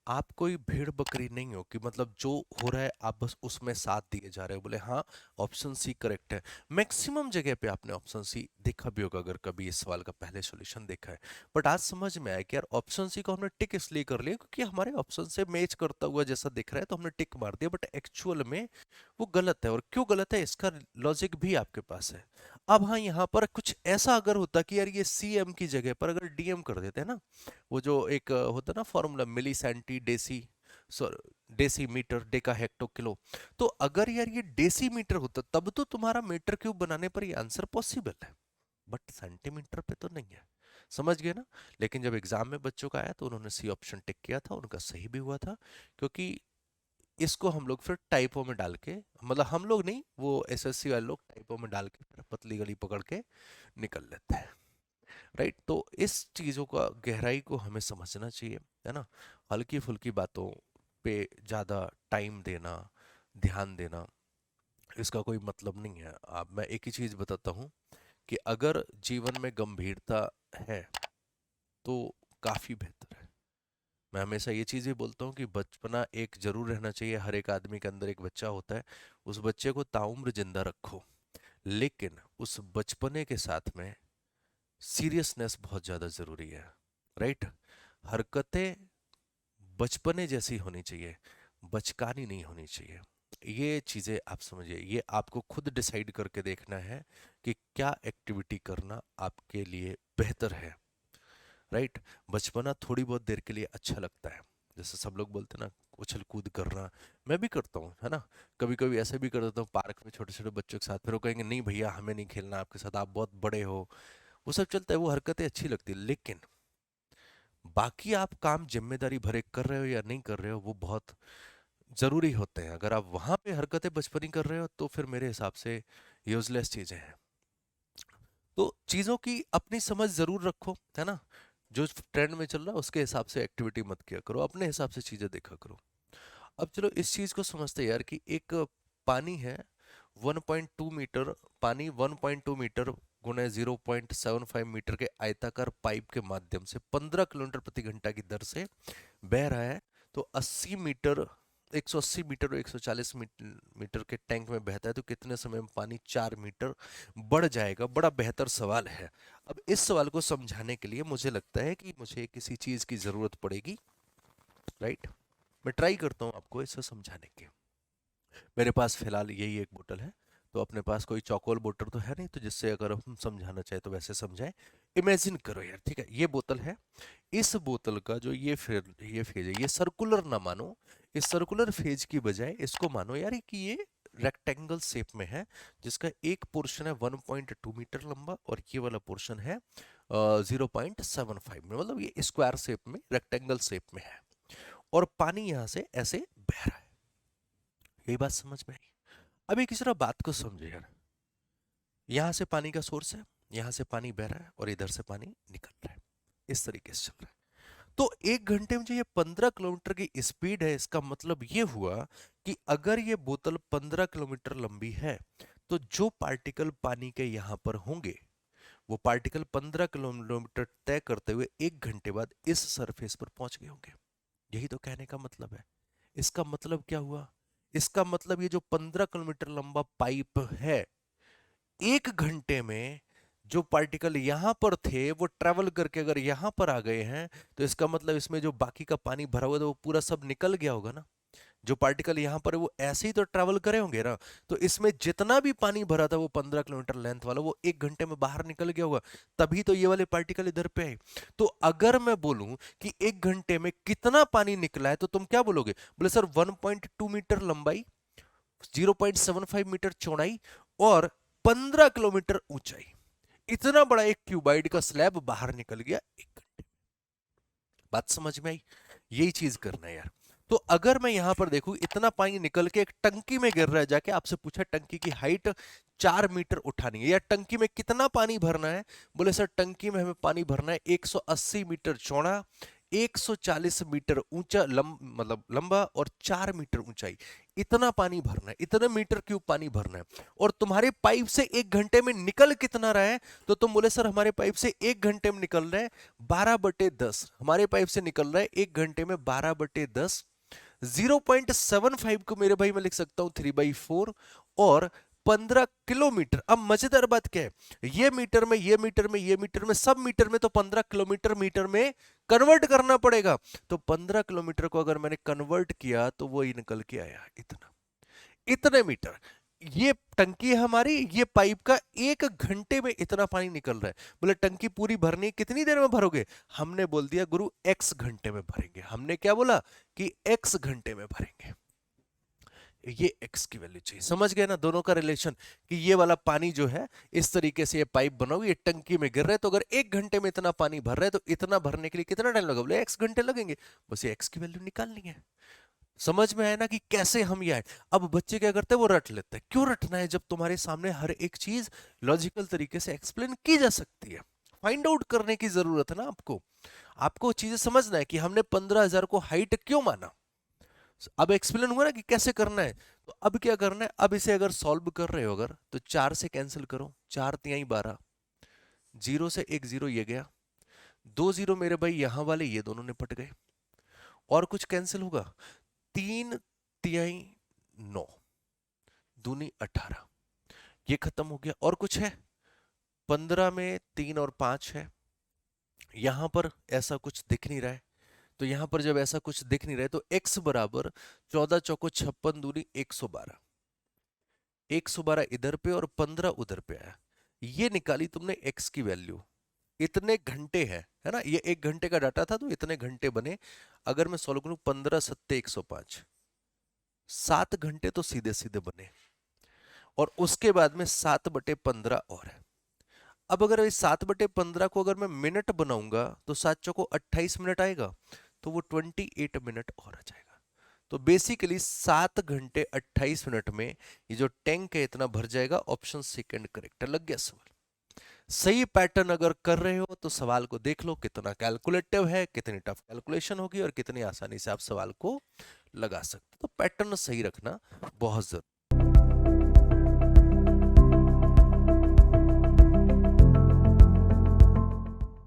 Speaker 1: आप कोई भेड़ बकरी नहीं हो कि मतलब जो हो रहा है आप बस उसमें साथ दिए जा रहे हो, बोले हाँ ऑप्शन सी करेक्ट है। मैक्सिमम जगह पे आपने ऑप्शन सी देखा भी होगा अगर कभी इस सवाल का पहले सॉल्यूशन देखा है। बट आज समझ में आया कि यार ऑप्शन सी को हमने टिक इसलिए कर लिया क्योंकि हमारे ऑप्शन से मैच करता हुआ जैसा दिख रहा है तो हमने टिक मार दिया, बट एक्चुअल में वो गलत है। और क्यों गलत है इसका लॉजिक भी आपके पास है। अब हाँ, यहाँ पर कुछ ऐसा अगर होता कि यार ये सीएम की जगह पर अगर डीएम कर देते हैं ना, वो जो एक होता है ना formula milli centi deci decimeter deca hecto kilo, तो अगर यार ये डेसीमीटर होता तब तो तुम्हारा मीटर क्यूब बनाने पर ये आंसर पॉसिबल है, बट सेंटीमीटर पे तो नहीं है। समझ गए ना। लेकिन जब एग्जाम में बच्चों का आया तो उन्होंने सी ऑप्शन टिक किया था, उनका सही भी हुआ था। क्योंकि इसको हम लोग फिर टाइपों में डाल के, मतलब हम लोग नहीं, वो एसएससी वाले लोग टाइपों में डाल के फिर पतली गली पकड़ के निकल लेते हैं। राइट, तो इस चीजों का गहराई को हमें समझना चाहिए, है ना। हल्की फुल्की बातों पे ज्यादा टाइम देना, ध्यान देना, इसका कोई मतलब नहीं है। अब मैं एक ही चीज बताता हूँ कि अगर जीवन में गंभीरता है तो काफी बेहतर है। मैं हमेशा ये चीज ही बोलता हूँ कि बचपना एक जरूर रहना चाहिए, हर एक आदमी के अंदर एक बच्चा होता है, उस बच्चे को ताउम्र जिंदा रखो। लेकिन उस बचपने के साथ में सीरियसनेस बहुत ज्यादा जरूरी है। राइट, हरकतें बचपने जैसी होनी चाहिए, बचकानी नहीं होनी चाहिए। ये चीजें आप समझिए, ये आपको खुद डिसाइड करके देखना है कि क्या एक्टिविटी करना आपके लिए बेहतर है। राइट, बचपना थोड़ी बहुत देर के लिए अच्छा लगता है, जैसे सब लोग बोलते हैं ना उछल कूद करना, मैं भी करता हूँ, है ना। कभी कभी ऐसे भी कर देता हूँ पार्क में छोटे छोटे बच्चों के साथ, फिर वो कहेंगे नहीं भैया हमें नहीं खेलना आपके साथ, आप बहुत बड़े हो। वो सब चलता है, वो हरकतें अच्छी लगती है। लेकिन बाकी आप काम जिम्मेदारी भरे कर रहे हो या नहीं कर रहे हो वो बहुत जरूरी होते हैं। अगर आप वहां पे हरकतें बचपनी कर रहे हो तो फिर मेरे हिसाब से यूजलेस चीजें हैं। तो चीजों की अपनी समझ जरूर रखो, है ना। जो ट्रेंड में चल रहा है उसके हिसाब से एक्टिविटी मत किया करो, अपने हिसाब से चीजें देखा करो। अब चलो इस चीज को समझते हैं यार कि एक पानी है 1.2 मीटर, पानी 1.2 मीटर गुणे 0.75 मीटर के आयताकार पाइप के माध्यम से 15 किलोमीटर प्रति घंटा की दर से बह रहा है। तो 80 मीटर, 180 मीटर और 140 मीटर के टैंक में बहता है तो कितने समय में पानी 4 मीटर बढ़ जाएगा। बड़ा बेहतर सवाल है। अब इस सवाल को समझाने के लिए मुझे लगता है कि मुझे किसी चीज की जरूरत पड़ेगी। राइट, मैं ट्राई करता हूँ आपको इसे समझाने की। मेरे पास फिलहाल यही एक बोतल है, तो अपने पास कोई चौकोल बोतल तो है नहीं, तो जिससे अगर हम समझाना चाहे तो वैसे समझाएं। इमेजिन करो यार, ठीक है, ये बोतल है। इस बोतल का जो ये फेज है, ये सर्कुलर ना मानो, इस सर्कुलर फेज की बजाय इसको मानो यार कि ये रेक्टेंगल शेप में है, जिसका एक पोर्शन है 1.2 मीटर लंबा और ये वाला पोर्शन है 0.75 में, मतलब ये स्क्वायर शेप में रेक्टेंगल शेप में है। और पानी यहां से ऐसे बह रहा है। यही बात समझ में आई। अब एक जरा बात को समझो यार, यहां से पानी का सोर्स है, यहां से पानी बह रहा है और इधर से पानी निकल रहा है, इस तरीके से चल रहा है। तो 1 घंटे में जो ये 15 किलोमीटर की स्पीड है, इसका मतलब ये हुआ कि अगर ये बोतल 15 किलोमीटर लंबी है तो जो पार्टिकल पानी के यहां पर होंगे वो पार्टिकल 15 किलोमीटर तय करते हुए 1 घंटे बाद इस सरफेस पर पहुंच गए होंगे। यही तो कहने का मतलब है। इसका मतलब क्या हुआ, इसका मतलब ये जो 15 किलोमीटर लंबा पाइप है, 1 घंटे में जो पार्टिकल यहां पर थे वो ट्रेवल करके अगर यहां पर आ गए हैं, तो इसका मतलब इसमें जो बाकी का पानी भरा हुआ था वो पूरा सब निकल गया होगा ना। जो पार्टिकल यहाँ पर है वो ऐसे ही तो ट्रेवल करे होंगे ना। तो इसमें जितना भी पानी भरा था वो 15 किलोमीटर लेंथ वाला, वो 1 घंटे में बाहर निकल गया होगा, तभी तो ये वाले पार्टिकल इधर पे आए। तो अगर मैं बोलूं कि 1 घंटे में कितना पानी निकला है, तो तुम क्या बोलोगे? बोले सर 1.2 मीटर लंबाई, 0.75 मीटर चौड़ाई और 15 किलोमीटर ऊंचाई, इतना बड़ा एक क्यूबाइड का स्लैब बाहर निकल गया 1 घंटे। बात समझ में आई? यही चीज करना है यार। तो अगर मैं यहां पर देखूं, इतना पानी निकल के एक टंकी में गिर रहा है, जाके आपसे पूछा टंकी की हाइट 4 मीटर उठानी है, या टंकी में कितना पानी भरना है? बोले सर टंकी में हमें पानी भरना है 180 मीटर चौड़ा, 140 मीटर ऊंचा, मतलब लंबा, और 4 मीटर ऊंचाई, इतना पानी भरना है, इतने मीटर क्यूब पानी भरना है। और तुम्हारे पाइप से 1 घंटे में निकल कितना रहा है? तो तुम बोले सर हमारे पाइप से 1 घंटे में निकल रहा है 12/10, हमारे पाइप से निकल रहा है 1 घंटे में 12/10। 0.75 को मेरे भाई मैं लिख सकता हूं 3/4, और 15 किलोमीटर। अब मजेदार बात क्या है, ये मीटर में, ये मीटर में, ये मीटर में, सब मीटर में, तो 15 किलोमीटर मीटर में कन्वर्ट करना पड़ेगा। तो 15 किलोमीटर को अगर मैंने कन्वर्ट किया तो वो ही निकल के आया इतना, इतने मीटर। ये टंकी है हमारी, ये पाइप का 1 घंटे में इतना पानी निकल रहा है। बोले टंकी पूरी भरनी है, कितनी देर में भरोगे? हमने बोल दिया गुरु x घंटे में भरेंगे। हमने क्या बोला कि x घंटे में भरेंगे। ये x की वैल्यू चाहिए। समझ गए ना दोनों का रिलेशन, कि ये वाला पानी जो है इस तरीके से ये पाइप बनाओ, ये टंकी में गिर रहा है, तो अगर 1 घंटे में इतना पानी भर रहा है तो इतना भरने के लिए कितना टाइम लगेगा? बोले x घंटे लगेंगे। बस ये x की वैल्यू निकालनी है। समझ में आया ना कि कैसे हम ये आए? अब बच्चे क्या करते हैं, वो रट लेते हैं। क्यों रटना है जब तुम्हारे सामने हर एक चीज लॉजिकल तरीके से एक्सप्लेन की जा सकती है? फाइंड आउट करने की जरूरत है ना आपको। आपको चीजें समझना है कि हमने 15,000 को हाइट क्यों माना। अब एक्सप्लेन हुआ ना कि कैसे करना है। तो अब क्या करना है, अब इसे अगर सॉल्व कर रहे हो अगर, तो 4 से कैंसिल करो, 4 × 12, 0 से एक 0 ये गया, 2 0 मेरे भाई यहां वाले ये दोनों निपट गए। और कुछ कैंसिल होगा? 3 × 9, दूनी 18, ये खत्म हो गया। और कुछ है? 15 में 3 और 5 है। यहां पर ऐसा कुछ दिख नहीं रहा है, तो यहां पर जब ऐसा कुछ दिख नहीं रहा है तो x बराबर 14 चौको 56 दूनी 112, 112 इधर पे और 15 उधर पे आया। ये निकाली तुमने x की वैल्यू, इतने घंटे है ना, ये 1 घंटे का डाटा था तो इतने घंटे बने। अगर मैं सॉल्व करूं 15 सत्ते 105, 7 घंटे तो सीधे सीधे बने। और उसके बाद में 7/15 और है। अब अगर इस 7/15 को अगर मैं मिनट बनाऊंगा तो 7 चौको 28 मिनट आएगा, तो वो 28 मिनट और आ जाएगा। तो बेसिकली 7 घंटे 28 मिनट में ये जो टैंक है इतना भर जाएगा। Option second correct. लग गया सवाल? सही पैटर्न अगर कर रहे हो तो सवाल को देख लो कितना कैलकुलेटिव है, कितनी टफ कैलकुलेशन होगी और कितनी आसानी से आप सवाल को लगा सकते हो। तो पैटर्न सही रखना बहुत जरूरी।